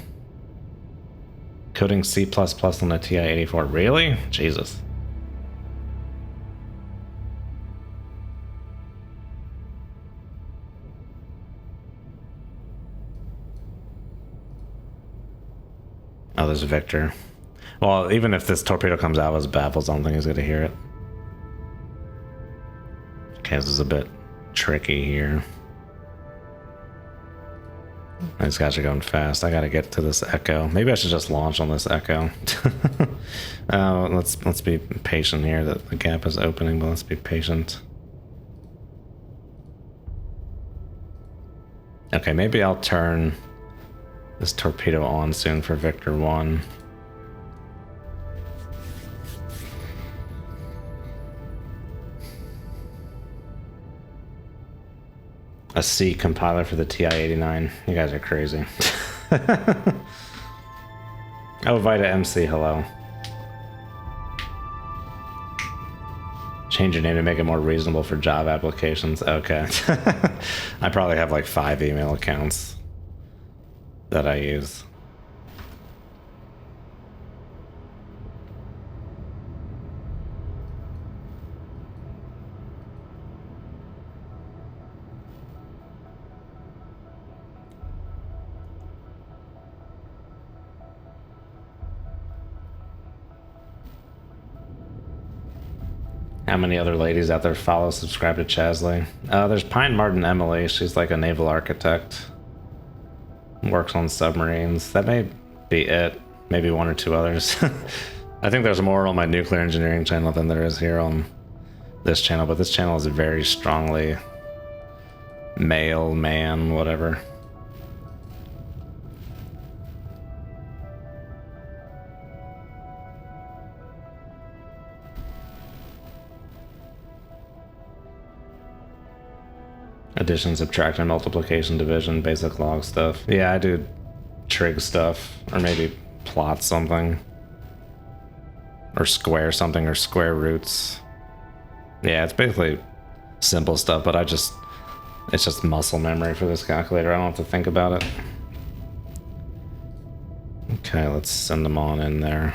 Coding C++ on the TI-84. Really? Jesus. Oh, there's Victor. Well, even if this torpedo comes out of his baffles, I don't think he's going to hear it. Okay, this is a bit tricky here. These guys are going fast. I gotta get to this Echo. Maybe I should just launch on this Echo. Let's be patient here. That the gap is opening, but let's be patient. Okay, maybe I'll turn this torpedo on soon for Victor 1. A C compiler for the TI-89. You guys are crazy. Oh, Vita MC, hello. Change your name to make it more reasonable for job applications. Okay. I probably have like 5 email accounts that I use. How many other ladies out there follow, subscribe to Chasley? There's Pine Martin Emily. She's like a naval architect. Works on submarines. That may be it. Maybe 1 or 2 others. I think there's more on my nuclear engineering channel than there is here on this channel, but this channel is very strongly male, man, whatever. Addition, subtraction, multiplication, division, basic log stuff. Yeah, I do trig stuff, or maybe plot something, or square something, or square roots. Yeah, it's basically simple stuff, but it's just muscle memory for this calculator. I don't have to think about it. Okay, let's send them on in there.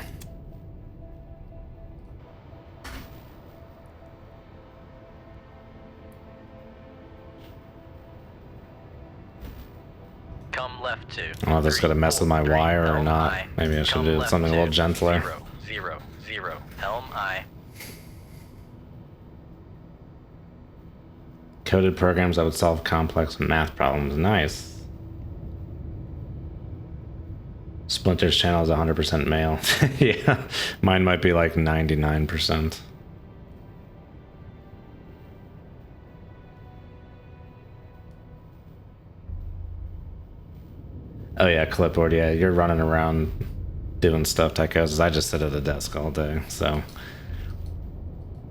Come left 2. I don't know if this is gonna mess with my wire or not. Maybe I should do something a little gentler. 0, 0, 0. Coded programs that would solve complex math problems. Nice. Splinter's channel is 100% male. Yeah, mine might be like 99%. Oh yeah, clipboard. Yeah, you're running around doing stuff, Tychos. I just sit at a desk all day, so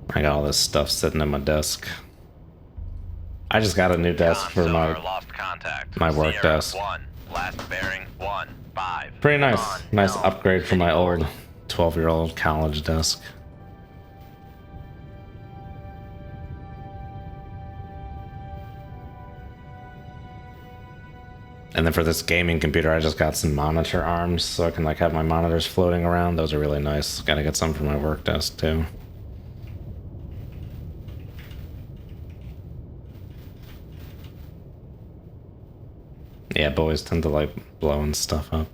I got all this stuff sitting at my desk. I just got a new desk for my work desk. 1, last bearing 1, 5. Pretty nice. Nice upgrade from my old 12-year-old college desk. And then for this gaming computer, I just got some monitor arms so I can like have my monitors floating around. Those are really nice. Gotta get some for my work desk too. Yeah, boys tend to like blowing stuff up.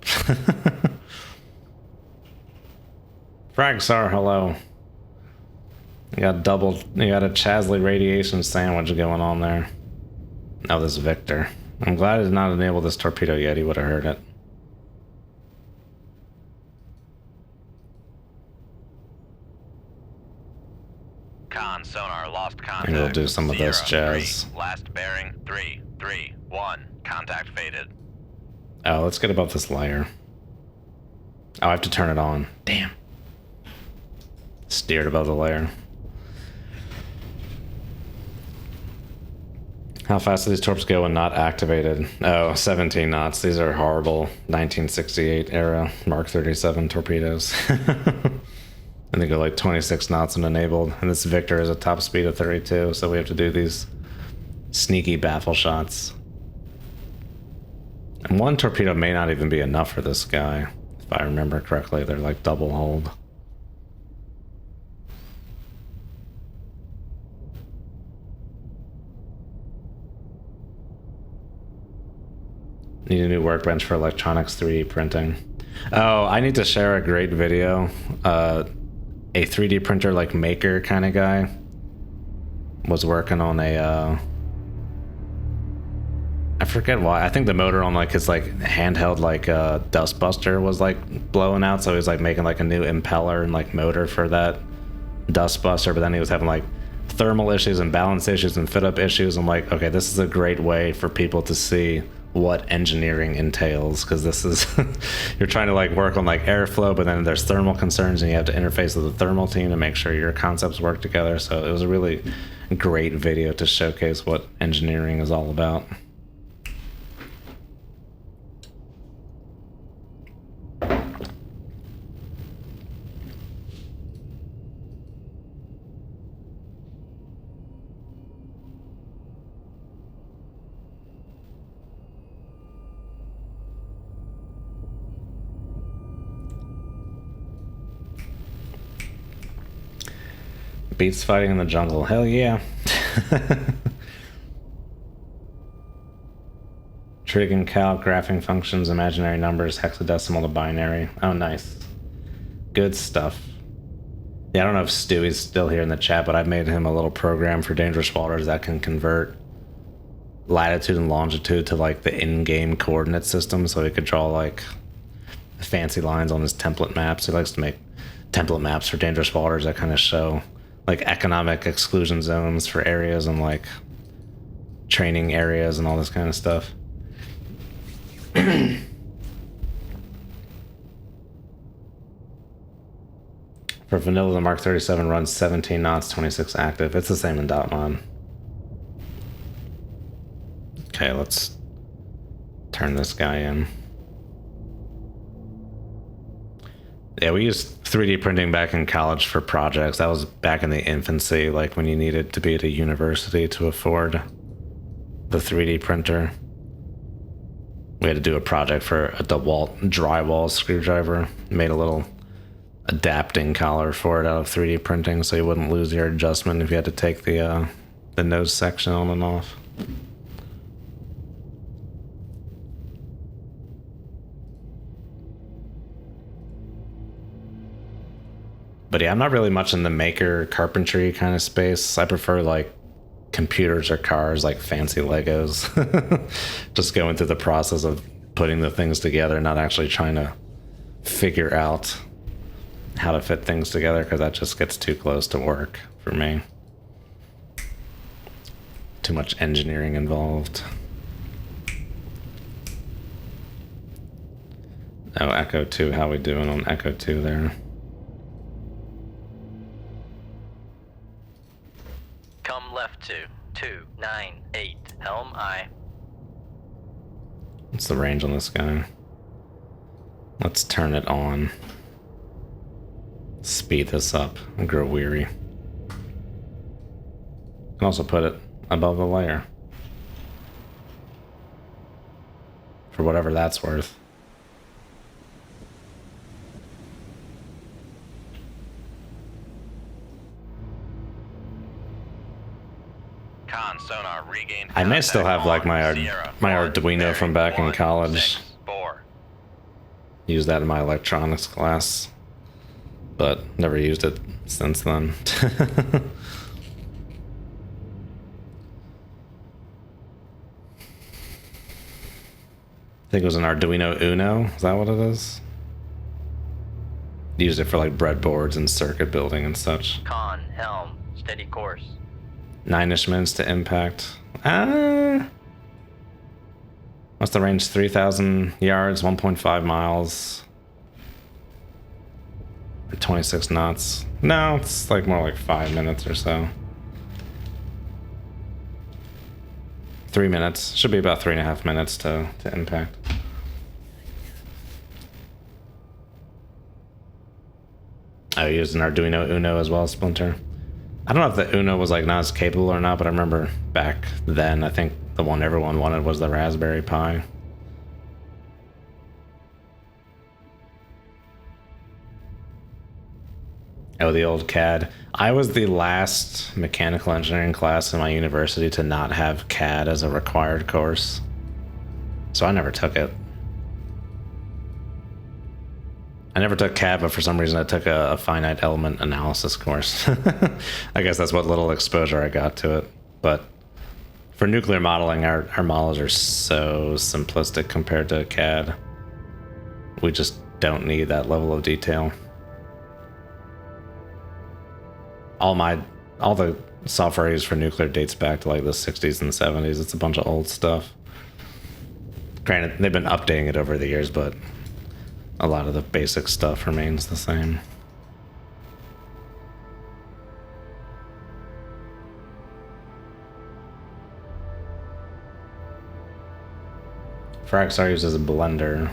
Fragsar, hello. You got a Chasley radiation sandwich going on there. Oh, this is Victor. I'm glad I did not enable this torpedo yet. He would have heard it. Con sonar lost contact. And we'll do some of this jazz. 3, last bearing 3, 3, 1. Contact faded. Oh, let's get above this layer. Oh, I have to turn it on. Damn. Steered above the layer. How fast do these torps go when not activated? Oh, 17 knots. These are horrible 1968 era Mark 37 torpedoes. And they go like 26 knots when enabled. And this Victor has a top speed of 32, so we have to do these sneaky baffle shots. And one torpedo may not even be enough for this guy. If I remember correctly, they're like double hold. Need a new workbench for electronics 3D printing. Oh, I need to share a great video. A 3D printer like maker kind of guy was working on a I forget why. I think the motor on like his like handheld like dust buster was like blowing out, so he was like making like a new impeller and like motor for that dust buster, but then he was having like thermal issues and balance issues and fit up issues. I'm like, okay, this is a great way for people to see what engineering entails, because this is you're trying to like work on like airflow, but then there's thermal concerns and you have to interface with the thermal team to make sure your concepts work together. So it was a really great video to showcase what engineering is all about. Beats fighting in the jungle. Hell yeah. Trig and calc, graphing functions, imaginary numbers, hexadecimal to binary. Oh, nice. Good stuff. Yeah, I don't know if Stewie's still here in the chat, but I've made him a little program for dangerous waters that can convert latitude and longitude to like the in-game coordinate system, so he could draw like fancy lines on his template maps. He likes to make template maps for dangerous waters that kind of show like economic exclusion zones for areas and like training areas and all this kind of stuff. For vanilla, the Mark 37 runs 17 knots, 26 active. It's the same in Dotmon. Okay, let's turn this guy in. Yeah, we used 3D printing back in college for projects. That was back in the infancy, like when you needed to be at a university to afford the 3D printer. We had to do a project for a drywall screwdriver. Made a little adapting collar for it out of 3D printing so you wouldn't lose your adjustment if you had to take the nose section on and off. But yeah, I'm not really much in the maker carpentry kind of space. I prefer like computers or cars like fancy Legos. Just going through the process of putting the things together, not actually trying to figure out how to fit things together, because that just gets too close to work for me. Too much engineering involved. Oh, Echo 2, how we doing on Echo 2 there? Come left to 298, helm I. What's the range on this guy? Let's turn it on. Speed this up and grow weary. Can also put it above the layer. For whatever that's worth. Con sonar regained. I may still have like my Sierra, my 1, Arduino bearing, from back in 1, college. 6, 4. Use that in my electronics class, but never used it since then. I think it was an Arduino Uno. Is that what it is? Used it for like breadboards and circuit building and such. Con helm, steady course. 9-ish minutes to impact. What's the range? 3,000 yards, 1.5 miles. 26 knots. No, it's like more like 5 minutes or so. 3 minutes. Should be about 3.5 minutes to impact. I used an Arduino Uno as well, Splinter. I don't know if the Uno was like not as capable or not, but I remember back then, I think the one everyone wanted was the Raspberry Pi. Oh, the old CAD. I was the last mechanical engineering class in my university to not have CAD as a required course. So I never took it. I never took CAD, but for some reason I took a finite element analysis course. I guess that's what little exposure I got to it. But for nuclear modeling, our models are so simplistic compared to CAD. We just don't need that level of detail. All the software I use for nuclear dates back to like the 60s and 70s. It's a bunch of old stuff. Granted, they've been updating it over the years, but a lot of the basic stuff remains the same. Fraxar uses a blender.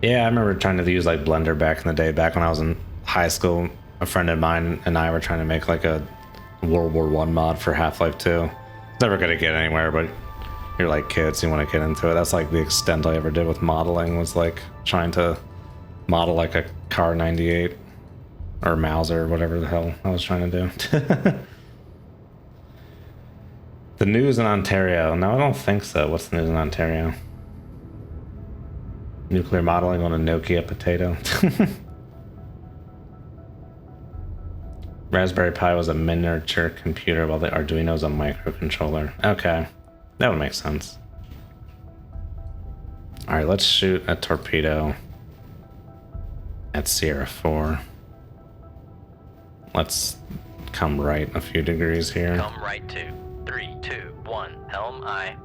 Yeah, I remember trying to use like Blender back in the day, back when I was in high school. A friend of mine and I were trying to make like a World War I mod for Half-Life 2. Never gonna get anywhere, but you're like kids, you want to get into it. That's like the extent I ever did with modeling, was like trying to model like a Car 98 or Mauser or whatever the hell I was trying to do. The news in Ontario. No, I don't think so. What's the news in Ontario? Nuclear modeling on a Nokia potato. Raspberry Pi was a miniature computer while the Arduino was a microcontroller. Okay, that would make sense. Alright, let's shoot a torpedo at Sierra 4. Let's come right a few degrees here. Come right to 3, 2, 1, helm I.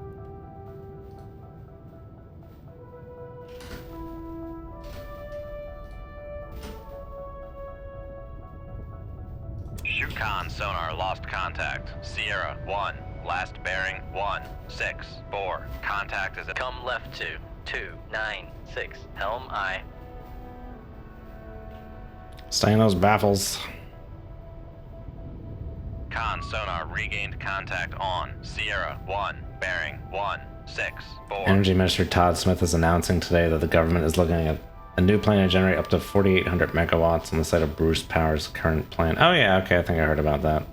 Shoot. Con sonar lost contact. Sierra 1, last bearing 164. Contact is at. Come left to 296, helm I. Stay in those baffles. Con sonar regained contact on Sierra 1, bearing 164. Energy Minister Todd Smith is announcing today that the government is looking at a new plan to generate up to 4,800 megawatts on the site of Bruce Power's current plant. Oh yeah, okay, I think I heard about that.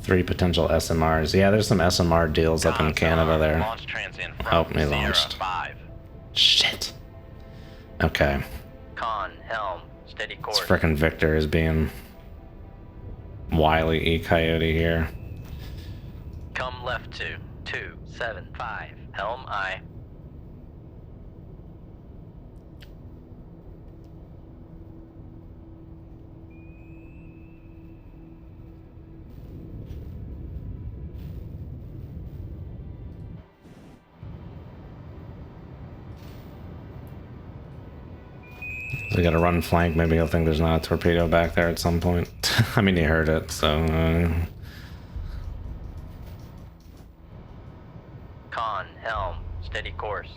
3 potential SMRs. Yeah, there's some SMR deals up in Canada there. Launch transient from Help me Sierra launched. 5. Shit. Okay. Con helm, steady This course. frickin' Victor is being Wile E. Coyote here. Come left to 275. Helm aye. We gotta run flank. Maybe he'll think there's not a torpedo back there at some point. I mean, he heard it, so... Con, helm, steady course.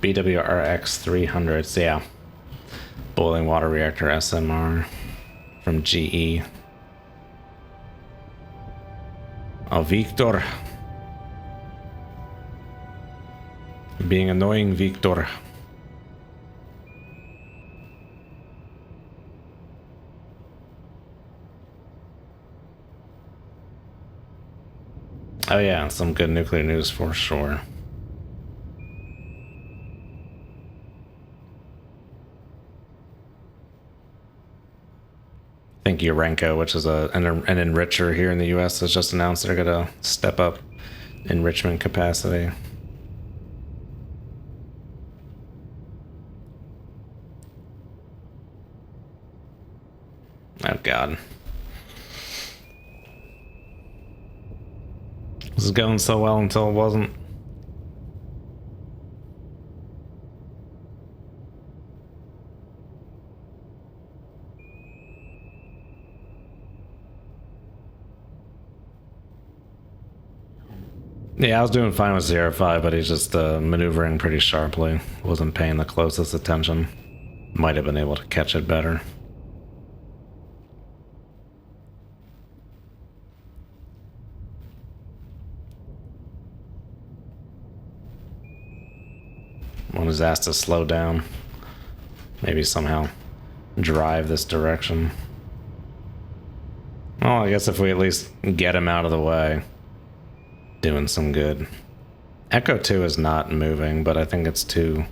BWRX 300s, yeah. Boiling water reactor SMR from GE. Oh, Victor. Being annoying, Victor. Oh yeah, some good nuclear news for sure. I think Urenco, which is an enricher here in the US, has just announced they're gonna step up enrichment capacity. Oh god. This is going so well until it wasn't. Yeah, I was doing fine with 0-5, but he's just maneuvering pretty sharply. Wasn't paying the closest attention. Might have been able to catch it better. Want his ass to slow down. Maybe somehow drive this direction. Well, I guess if we at least get him out of the way, doing some good. Echo 2 is not moving, but I think it's too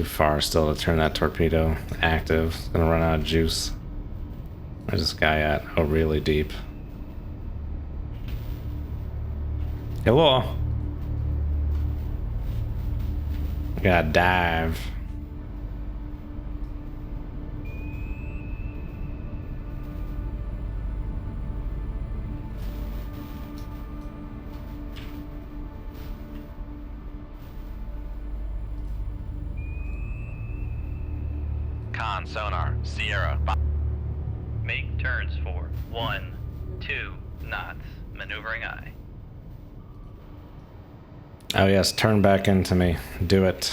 far still to turn that torpedo active. It's gonna run out of juice. Where's this guy at? Oh, really deep. Hello. I gotta dive. Con, sonar, Sierra. Make turns for 1, 2 knots. Maneuvering aye. Oh yes, turn back into me. Do it.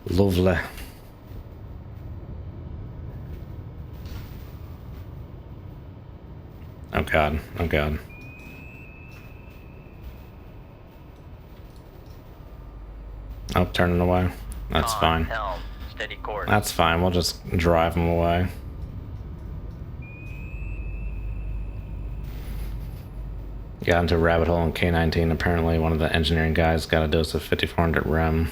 Lovely. Oh god, oh god. Oh, turning away. That's fine. Helm, steady course. That's fine, we'll just drive them away. Got into a rabbit hole in K-19. Apparently one of the engineering guys got a dose of 5400 rem.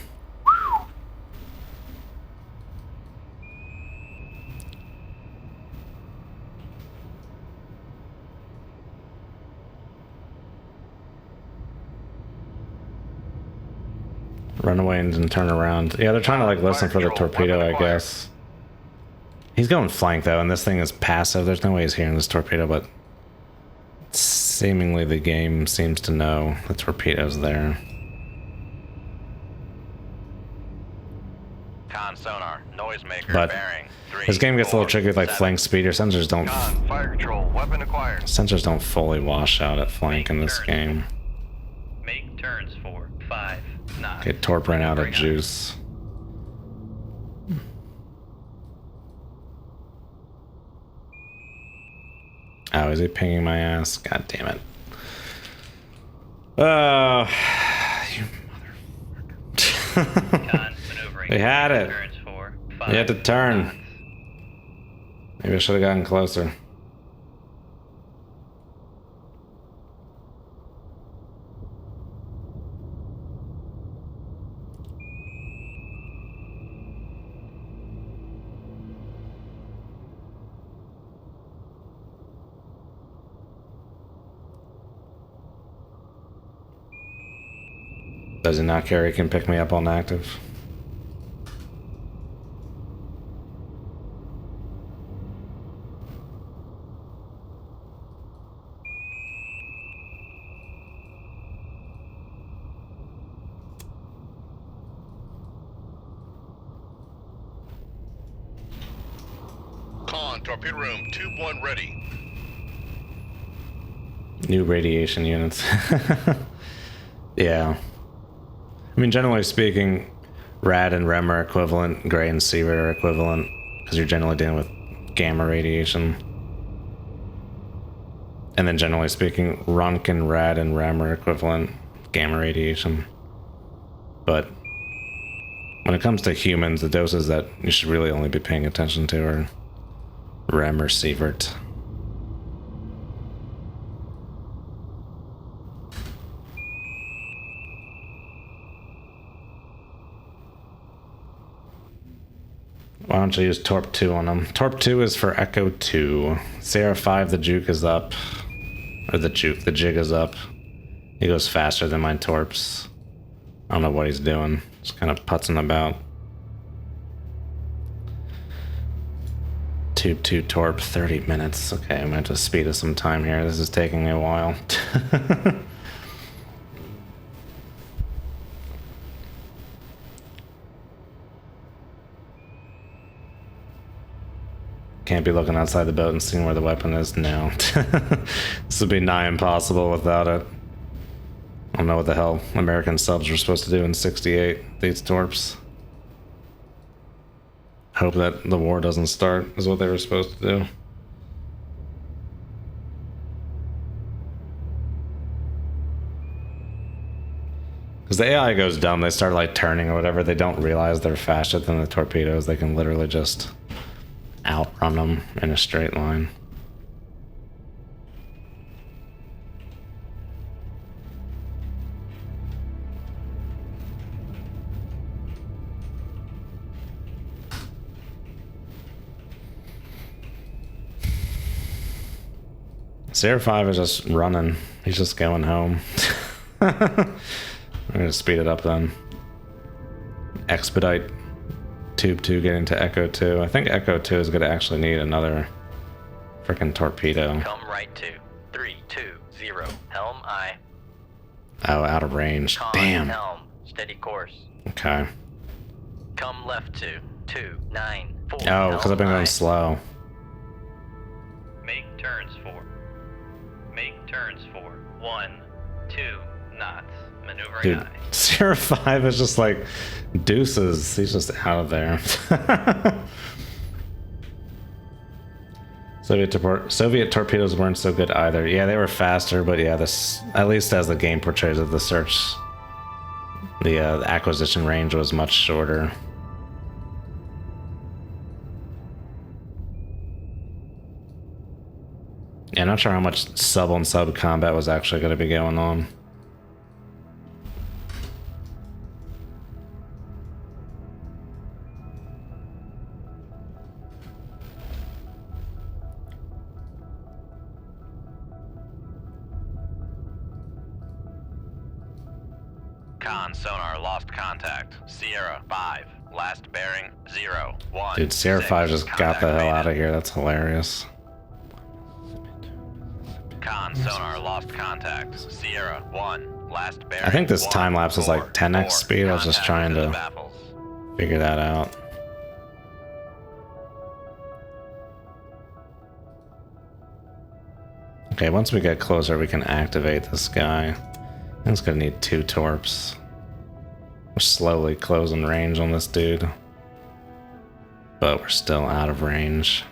Run away and then turn around. Yeah, they're trying to like listen for the torpedo, I guess. He's going flank though, and this thing is passive. There's no way he's hearing this torpedo, but seemingly the game seems to know the torpedo's there. Con, sonar, noisemaker, But bearing. 3, this game gets a 4, little tricky with like 7. flank speed. Your sensors don't Con, fire control, weapon acquired. sensors don't fully wash out at flank in this game. Make turns for 5 knots. Get torp ran out of juice. Oh, is he pinging my ass? God damn it. Oh, you motherfucker. Con, maneuvering. We had it. Turns for 5 We had to turn. knots. Maybe I should have gotten closer. Does he not care he can pick me up on active? Con, torpedo room, tube 1 ready. New radiation units. Yeah. I mean, generally speaking, rad and rem are equivalent, gray and C are equivalent, because you're generally dealing with gamma radiation. And then generally speaking, Rontgen, rad, and rem are equivalent, gamma radiation. But when it comes to humans, the doses that you should really only be paying attention to are rem or sievert. Why don't you use Torp 2 on them? Torp 2 is for Echo 2. Sierra 5, the juke is up. Or the jig is up. He goes faster than my Torps. I don't know what he's doing. Just kind of putzing about. Tube 2 Torp, 30 minutes. Okay, I'm going to have to speed us some time here. This is taking me a while. Can't be looking outside the boat and seeing where the weapon is now. This would be nigh impossible without it. I don't know what the hell American subs were supposed to do in 68, these torps. Hope that the war doesn't start, is what they were supposed to do. Because the AI goes dumb, they start like turning or whatever, they don't realize they're faster than the torpedoes, they can literally just outrun them in a straight line. Sierra 5 is just running. He's just going home. I'm gonna speed it up then. Expedite Tube 2 getting to Echo 2. I think Echo 2 is going to actually need another freaking torpedo. Come right to 320. Helm I. Oh, out of range. Con, Damn. helm. Steady course. Okay. Come left to 294. Oh, because I've been Helm going I. slow. Make turns for. Make turns for 1, 2 knots. Maneuvering Dude, I. Sierra 5 is just like deuces. He's just out of there. Soviet torpedoes weren't so good either. Yeah, they were faster, but yeah, this, at least as the game portrays it, the acquisition range was much shorter. Yeah, I'm not sure how much sub-on-sub combat was actually going to be going on. Con sonar lost contact. Sierra 5. Last bearing 0, 1. Dude, Sierra 6. 5 just got the hell Contact out of here. That's hilarious. Con sonar lost contact. Sierra 1. Last bearing. I think this 1, time lapse is like 4, 10x 4. speed. I was just Contact trying within to the baffles. figure that out. Okay, once we get closer, we can activate this guy. I think it's gonna need 2 torps. We're slowly closing range on this dude, but we're still out of range.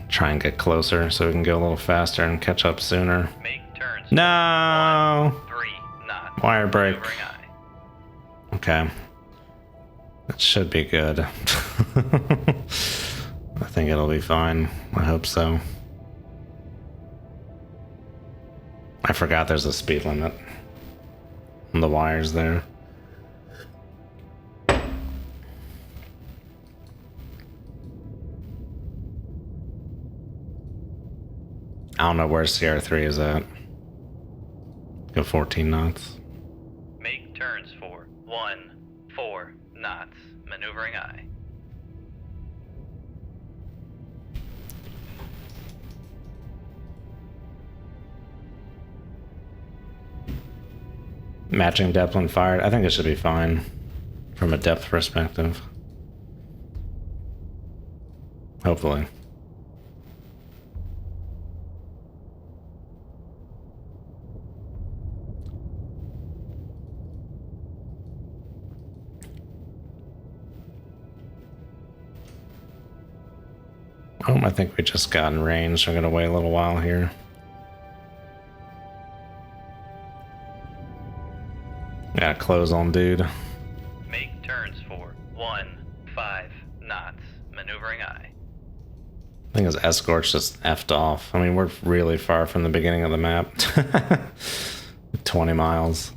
Try and get closer so we can go a little faster and catch up sooner. Make turns. No! 1, 3 knots. Wire break. Maneuvering I. Okay. That should be good. I think it'll be fine. I hope so. I forgot there's a speed limit on the wires there. I don't know where CR3 is at. Go 14 knots. Make turns for 4 knots. Maneuvering aye. Matching depth when fired. I think it should be fine from a depth perspective. Hopefully. Oh, I think we just got in range. I'm gonna wait a little while here. Gotta close on dude. Make turns for 5 knots. Maneuvering aye. I think his escort's just effed off. I mean, we're really far from the beginning of the map. 20 miles.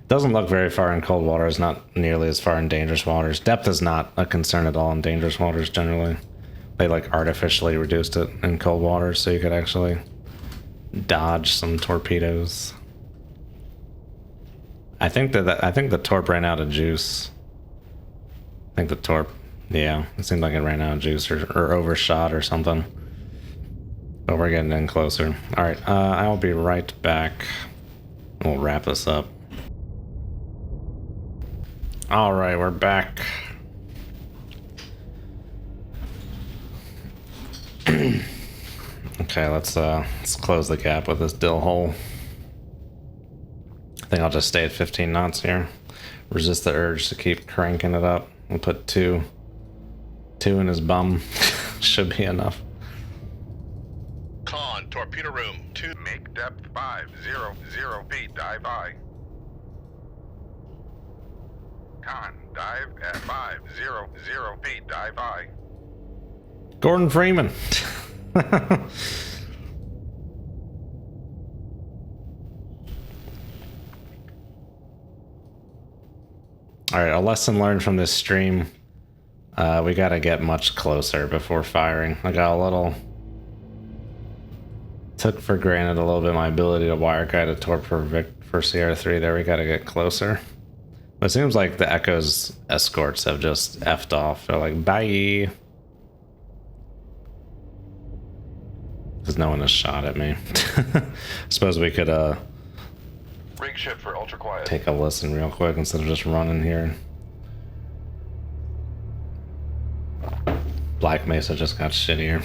Doesn't look very far in cold waters, not nearly as far in dangerous waters. Depth is not a concern at all in dangerous waters generally. They like artificially reduced it in cold waters so you could actually dodge some torpedoes. I think the torp ran out of juice. I think the torp, yeah, it seemed like it ran out of juice or overshot or something. But we're getting in closer. All right, I'll be right back. We'll wrap this up. All right, we're back. Okay, let's close the gap with this dill hole. I think I'll just stay at 15 knots here. Resist the urge to keep cranking it up. We'll put two in his bum. Should be enough. Con, torpedo room 2. Make depth 500 feet. Dive aye. Con, dive at 500 feet. Dive aye. Gordon Freeman. All right, a lesson learned from this stream. We gotta get much closer before firing. I got a little... Took for granted a little bit my ability to wire guide a torp for CR3 there. We gotta get closer. But it seems like the Echo's escorts have just effed off. They're like, bye. Because no one has shot at me. Suppose we could Rig ship for ultra quiet. take a listen real quick instead of just running here. Black Mesa just got shittier.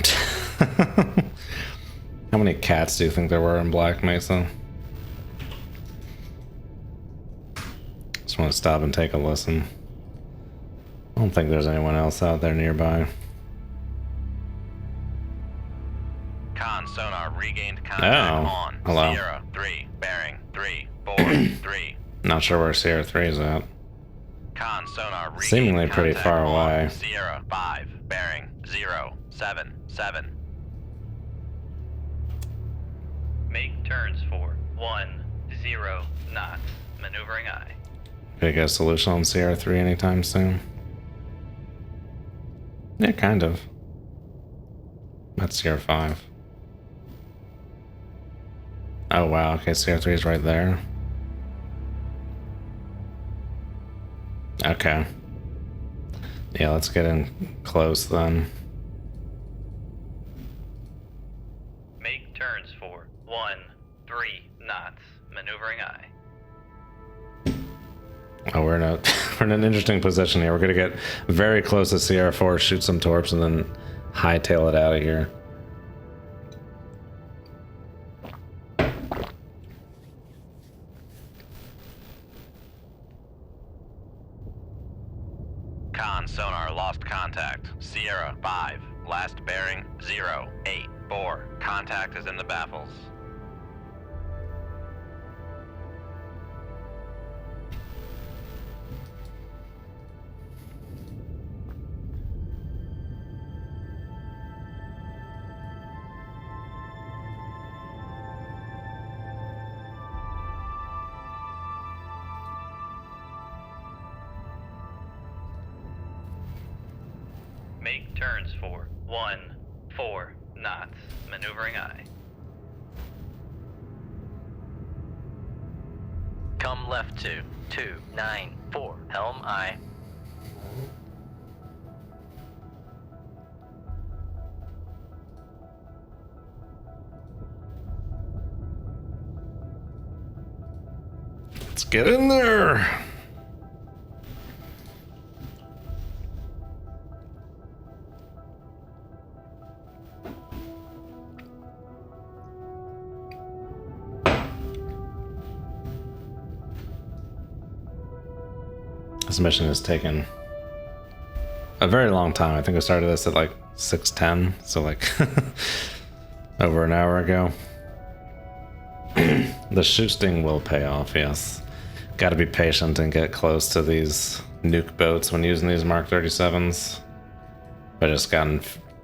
How many cats do you think there were in Black Mesa? Just want to stop and take a listen. I don't think there's anyone else out there nearby. Con sonar regained contact Oh, on hello. Sierra 3, bearing 3, 4, 3. Not sure where CR3 is at. Con sonar regained Seemingly pretty contact far on away. Sierra 5, bearing 0, 7, 7. Make turns for 10 knots. Maneuvering aye. Could I get a solution on CR3 anytime soon? Yeah, kind of. That's CR5. Oh wow, okay, CR3 is right there. Okay. Yeah, let's get in close then. Make turns for 3 knots. Maneuvering aye. Oh, we're in an interesting position here. We're gonna get very close to CR4, shoot some torps, and then hightail it out of here. Con sonar lost contact. Sierra 5, last bearing 0, 8, 4. Contact is in the baffles. Make turns for 4 knots. Maneuvering aye. Come left to 294. Helm aye. Let's get in there. This mission has taken a very long time. I think I started this at like 6:10, so like over an hour ago. The shooting will pay off, yes. Gotta be patient and get close to these nuke boats when using these Mark 37s. If I just gotten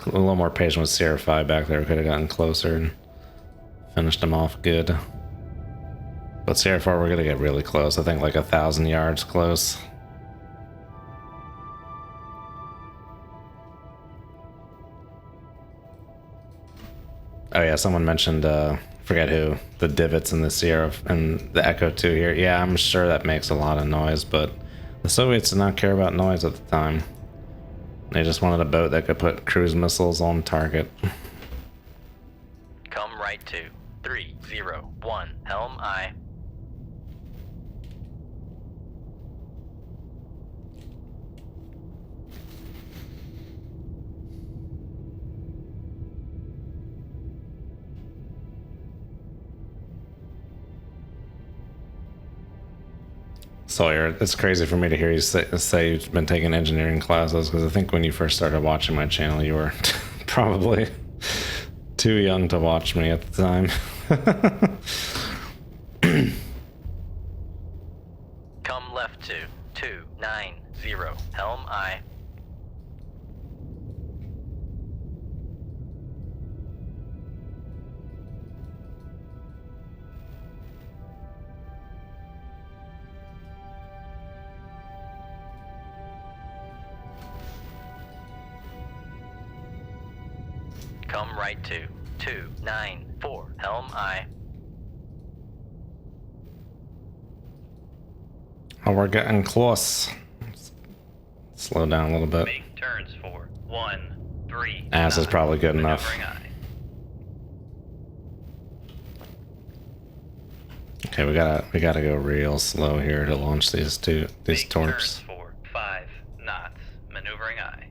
a little more patient with Sierra 5 back there, could have gotten closer and finished them off good. But Sierra 4, we're gonna get really close. I think like 1,000 yards close. Oh yeah, someone mentioned, forget who, the divots in the Sierra and the Echo 2 here. Yeah, I'm sure that makes a lot of noise, but the Soviets did not care about noise at the time. They just wanted a boat that could put cruise missiles on target. Come right to 301. Helm aye. Sawyer, it's crazy for me to hear you say you've been taking engineering classes, because I think when you first started watching my channel, you were probably too young to watch me at the time. Come left to 290. Helm aye. Come right to 294. Helm aye. Oh, we're getting close. Slow down a little bit. Make turns for 13. Ass is probably good enough. Maneuvering aye. Okay, we gotta go real slow here to launch these Make torps. turns for 5 knots. Maneuvering aye.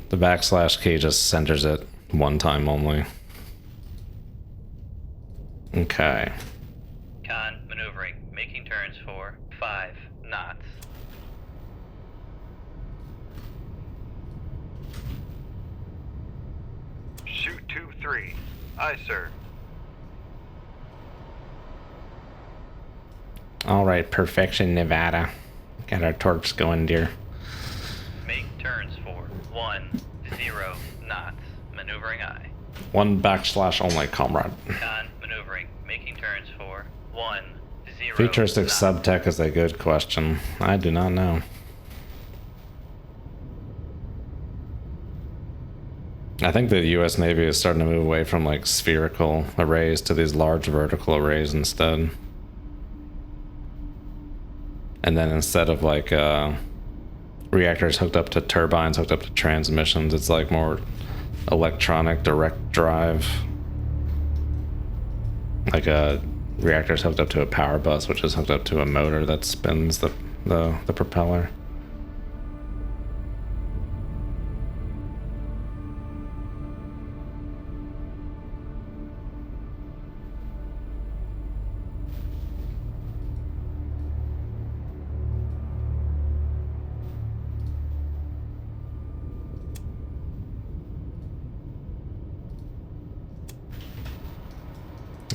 The backslash key just centers it one time only. Okay. Con maneuvering. Making turns for 5 knots. Shoot 2-3. Aye, sir. All right, perfection, Nevada. Got our torps going, dear. Make turns for 10 knots. Maneuvering aye. One backslash only, comrade. Con maneuvering. Making turns for 10. Futuristic knots. subtech is a good question. I do not know. I think the US Navy is starting to move away from like spherical arrays to these large vertical arrays instead. And then instead of like reactors hooked up to turbines, hooked up to transmissions, it's like more electronic direct drive. Like reactors hooked up to a power bus, which is hooked up to a motor that spins the propeller.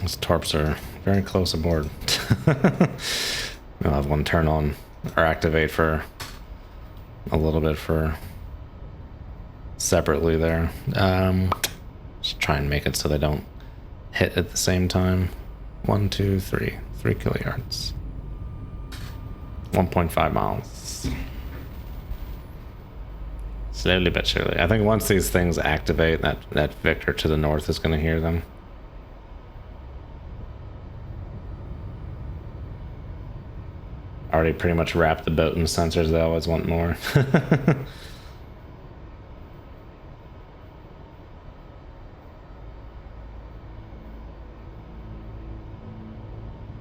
These torps are very close aboard. I'll have one turn on or activate for a little bit for separately there. Just try and make it so they don't hit at the same time. 1, 2, 3. 3 kiloyards. 1.5 miles. Slowly but surely. I think once these things activate, that Victor to the north is going to hear them. Already pretty much wrapped the boat in sensors. They always want more.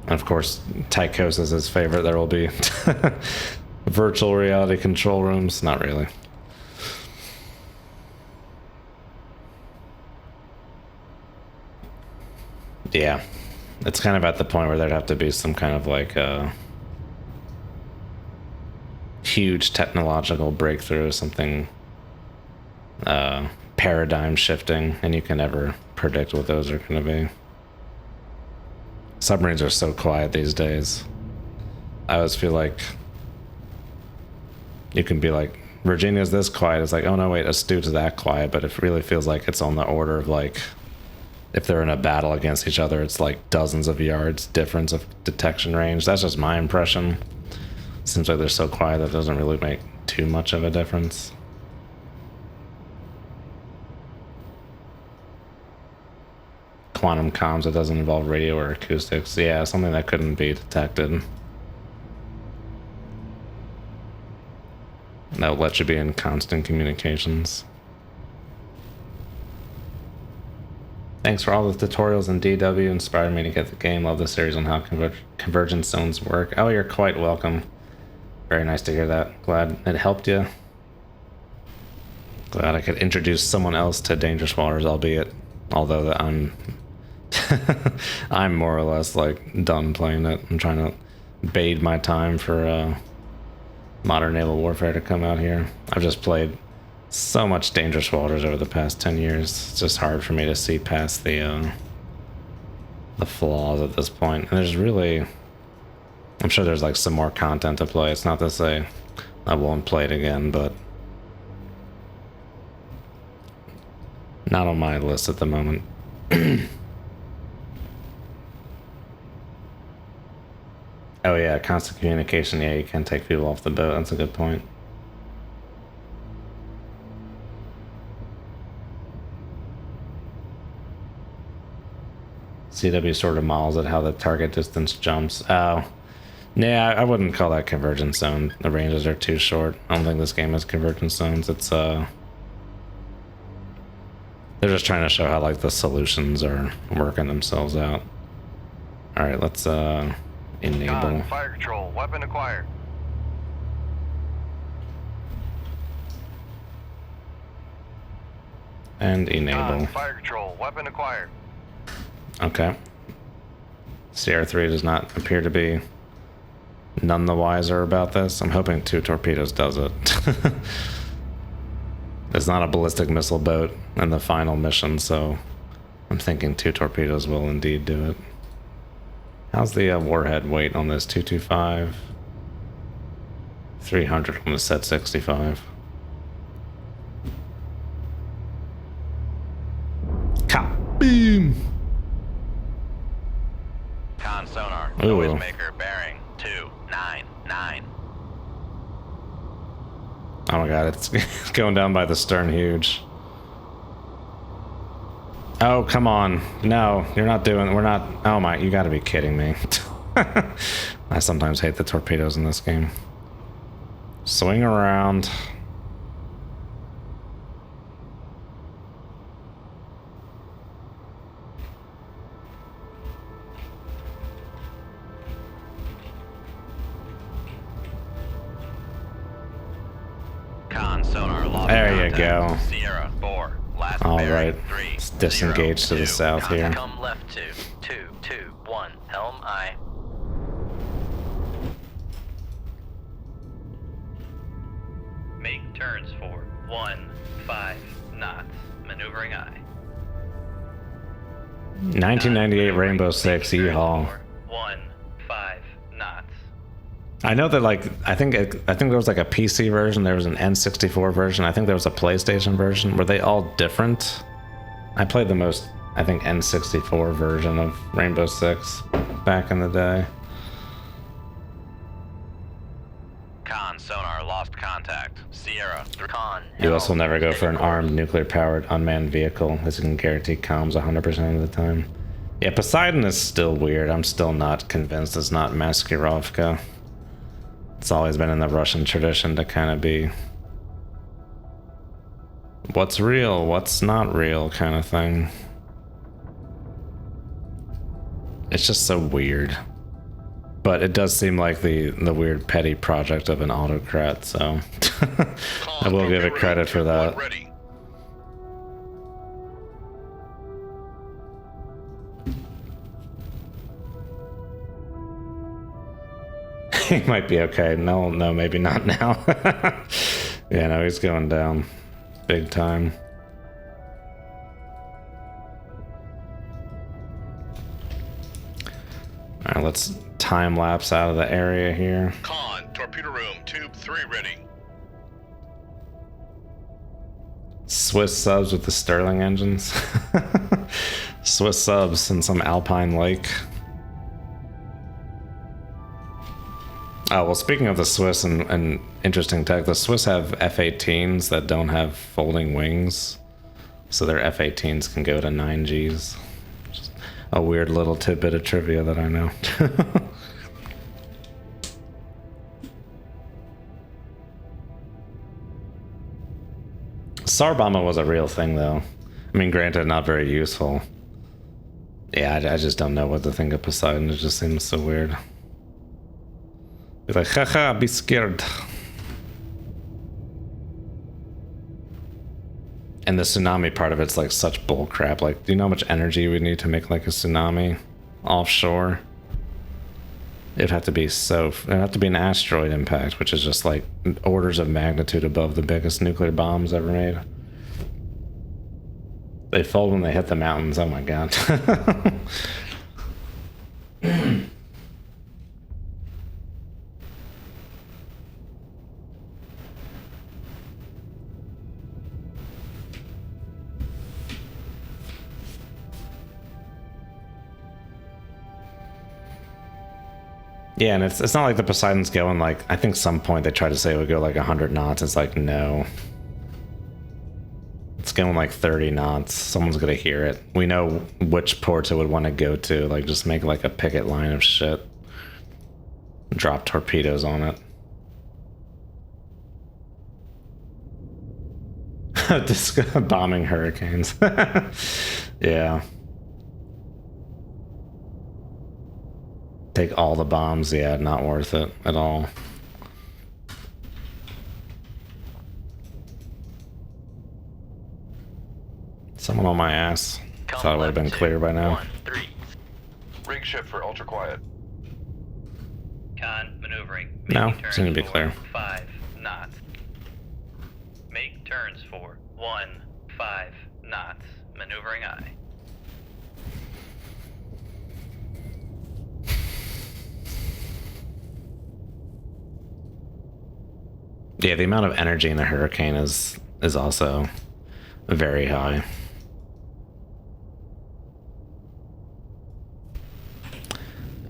And of course, Tychos is his favorite. There will be virtual reality control rooms. Not really. Yeah. It's kind of at the point where there'd have to be some kind of like huge technological breakthrough, something paradigm shifting, and you can never predict what those are going to be. Submarines are so quiet these days. I always feel like you can be like, Virginia's this quiet. It's like, oh no, wait, Astute's that quiet. But it really feels like it's on the order of like, if they're in a battle against each other, it's like dozens of yards difference of detection range. That's just my impression. Seems like they're so quiet that doesn't really make too much of a difference. Quantum comms that doesn't involve radio or acoustics. Yeah, something that couldn't be detected. That would let you be in constant communications. Thanks for all the tutorials in DW. Inspired me to get the game. Love the series on how convergence zones work. Oh, you're quite welcome. Very nice to hear that. Glad it helped you. Glad I could introduce someone else to Dangerous Waters, although that I'm more or less like done playing it. I'm trying to bide my time for modern naval warfare to come out here. I've just played so much Dangerous Waters over the past 10 years. It's just hard for me to see past the flaws at this point. And there's really, I'm sure there's like some more content to play. It's not to say I won't play it again, but not on my list at the moment. Oh yeah, constant communication. Yeah, you can take people off the boat. That's a good point. CW sort of models at how the target distance jumps. Oh, yeah, I wouldn't call that convergence zone. The ranges are too short. I don't think this game has convergence zones. It's they're just trying to show how like the solutions are working themselves out. All right, let's enable. Fire control, weapon acquired. And enable. Fire control, weapon acquired. Okay. CR3 does not appear to be none the wiser about this. I'm hoping 2 torpedoes does it. It's not a ballistic missile boat in the final mission, so I'm thinking 2 torpedoes will indeed do it. How's the warhead weight on this? 225? 300 on the set 65. Boom! Con sonar, Ooh. noise maker bearing 299. Oh my god, it's going down by the stern huge. Oh, come on. No, you're not doing, we're not, oh my, you gotta be kidding me. I sometimes hate the torpedoes in this game. Swing around. Con sonar lost There you contact. go. Sierra 4, last All bearing right, 3. let's disengage to the south here. Come left 221, helm aye. Make turns for 15 knots, maneuvering aye. 1998 Rainbow Six, yeehaw. 15 knots. I know that, like, I think there was like a PC version, there was an N64 version, I think there was a PlayStation version. Were they all different? I played the most I think, N64 version of Rainbow Six back in the day. Con sonar lost contact. Sierra. Con. US will never go for an armed, nuclear-powered, unmanned vehicle. This can guarantee comms 100% of the time. Yeah, Poseidon is still weird. I'm still not convinced it's not Maskirovka. It's always been in the Russian tradition to kind of be what's real, what's not real kind of thing. It's just so weird. But it does seem like the weird petty project of an autocrat, so I will give it credit for that. Ready. He might be okay. No, maybe not now. Yeah, no, he's going down big time. All right, let's time lapse out of the area here. Con, torpedo room, tube 3 ready. Swiss subs with the Stirling engines. Swiss subs in some alpine lake. Oh, well, speaking of the Swiss and interesting tech, the Swiss have F-18s that don't have folding wings. So their F-18s can go to 9Gs. Just a weird little tidbit of trivia that I know. SAR bomber was a real thing, though. I mean, granted, not very useful. Yeah, I just don't know what to think of Poseidon. It just seems so weird. Be like, haha, be scared. And the tsunami part of it's like such bull crap. Like, do you know how much energy we need to make like a tsunami offshore? It'd have to be it'd have to be an asteroid impact, which is just like orders of magnitude above the biggest nuclear bombs ever made. They fold when they hit the mountains. Oh my god. Yeah, and it's not like the Poseidon's going like, I think some point they tried to say it would go like 100 knots. It's like, no. It's going like 30 knots. Someone's gonna hear it. We know which ports it would want to go to. Like, just make like a picket line of shit. Drop torpedoes on it. Just bombing hurricanes. Yeah. Take all the bombs, yeah, not worth it at all. Someone on my ass. Thought it would have been clear by now. 1-3. Rig ship for ultra quiet. Con maneuvering. No, Making it's gonna be turns clear. for 5 knots. Make turns for 15 knots. Maneuvering aye. Yeah, the amount of energy in the hurricane is also very high.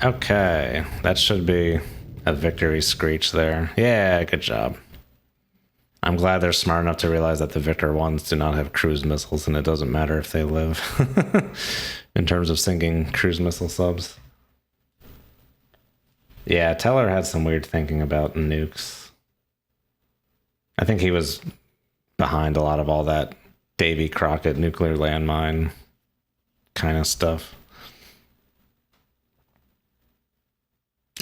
Okay, that should be a victory screech there. Yeah, good job. I'm glad they're smart enough to realize that the Victor 1s do not have cruise missiles, and it doesn't matter if they live in terms of sinking cruise missile subs. Yeah, Teller had some weird thinking about nukes. I think he was behind a lot of all that Davy Crockett nuclear landmine kind of stuff.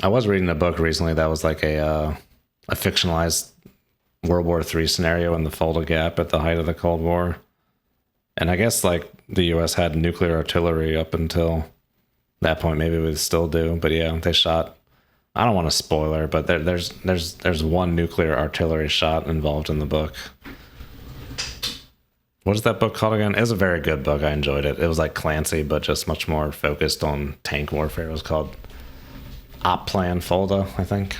I was reading a book recently that was like a fictionalized World War III scenario in the Fulda Gap at the height of the Cold War. And I guess like the US had nuclear artillery up until that point. Maybe we still do, but yeah, they shot. I don't want to spoiler, but there's one nuclear artillery shot involved in the book. What is that book called again? It was a very good book. I enjoyed it. It was like Clancy, but just much more focused on tank warfare. It was called Op Plan Fulda, I think.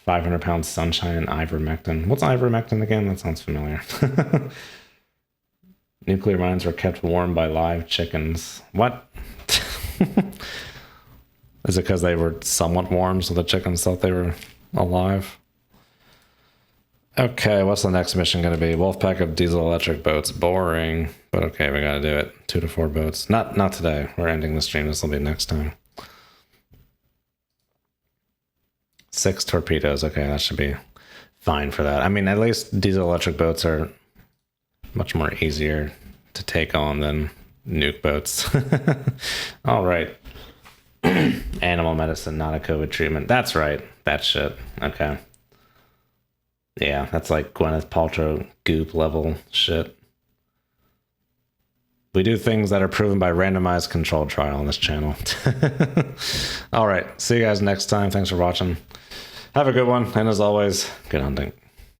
500-pound sunshine and ivermectin. What's ivermectin again? That sounds familiar. Nuclear mines were kept warm by live chickens. What? Is it because they were somewhat warm, so the chickens thought they were alive? Okay, what's the next mission going to be? Wolfpack of diesel-electric boats. Boring. But okay, we got to do it. 2 to 4 boats. Not today. We're ending the stream. This will be next time. 6 torpedoes. Okay, that should be fine for that. I mean, at least diesel-electric boats are much more easier to take on than nuke boats. All right. Animal medicine, not a COVID treatment. That's right. That shit. Okay. Yeah, that's like Gwyneth Paltrow goop level shit. We do things that are proven by randomized controlled trial on this channel. All right. See you guys next time. Thanks for watching. Have a good one. And as always, good hunting.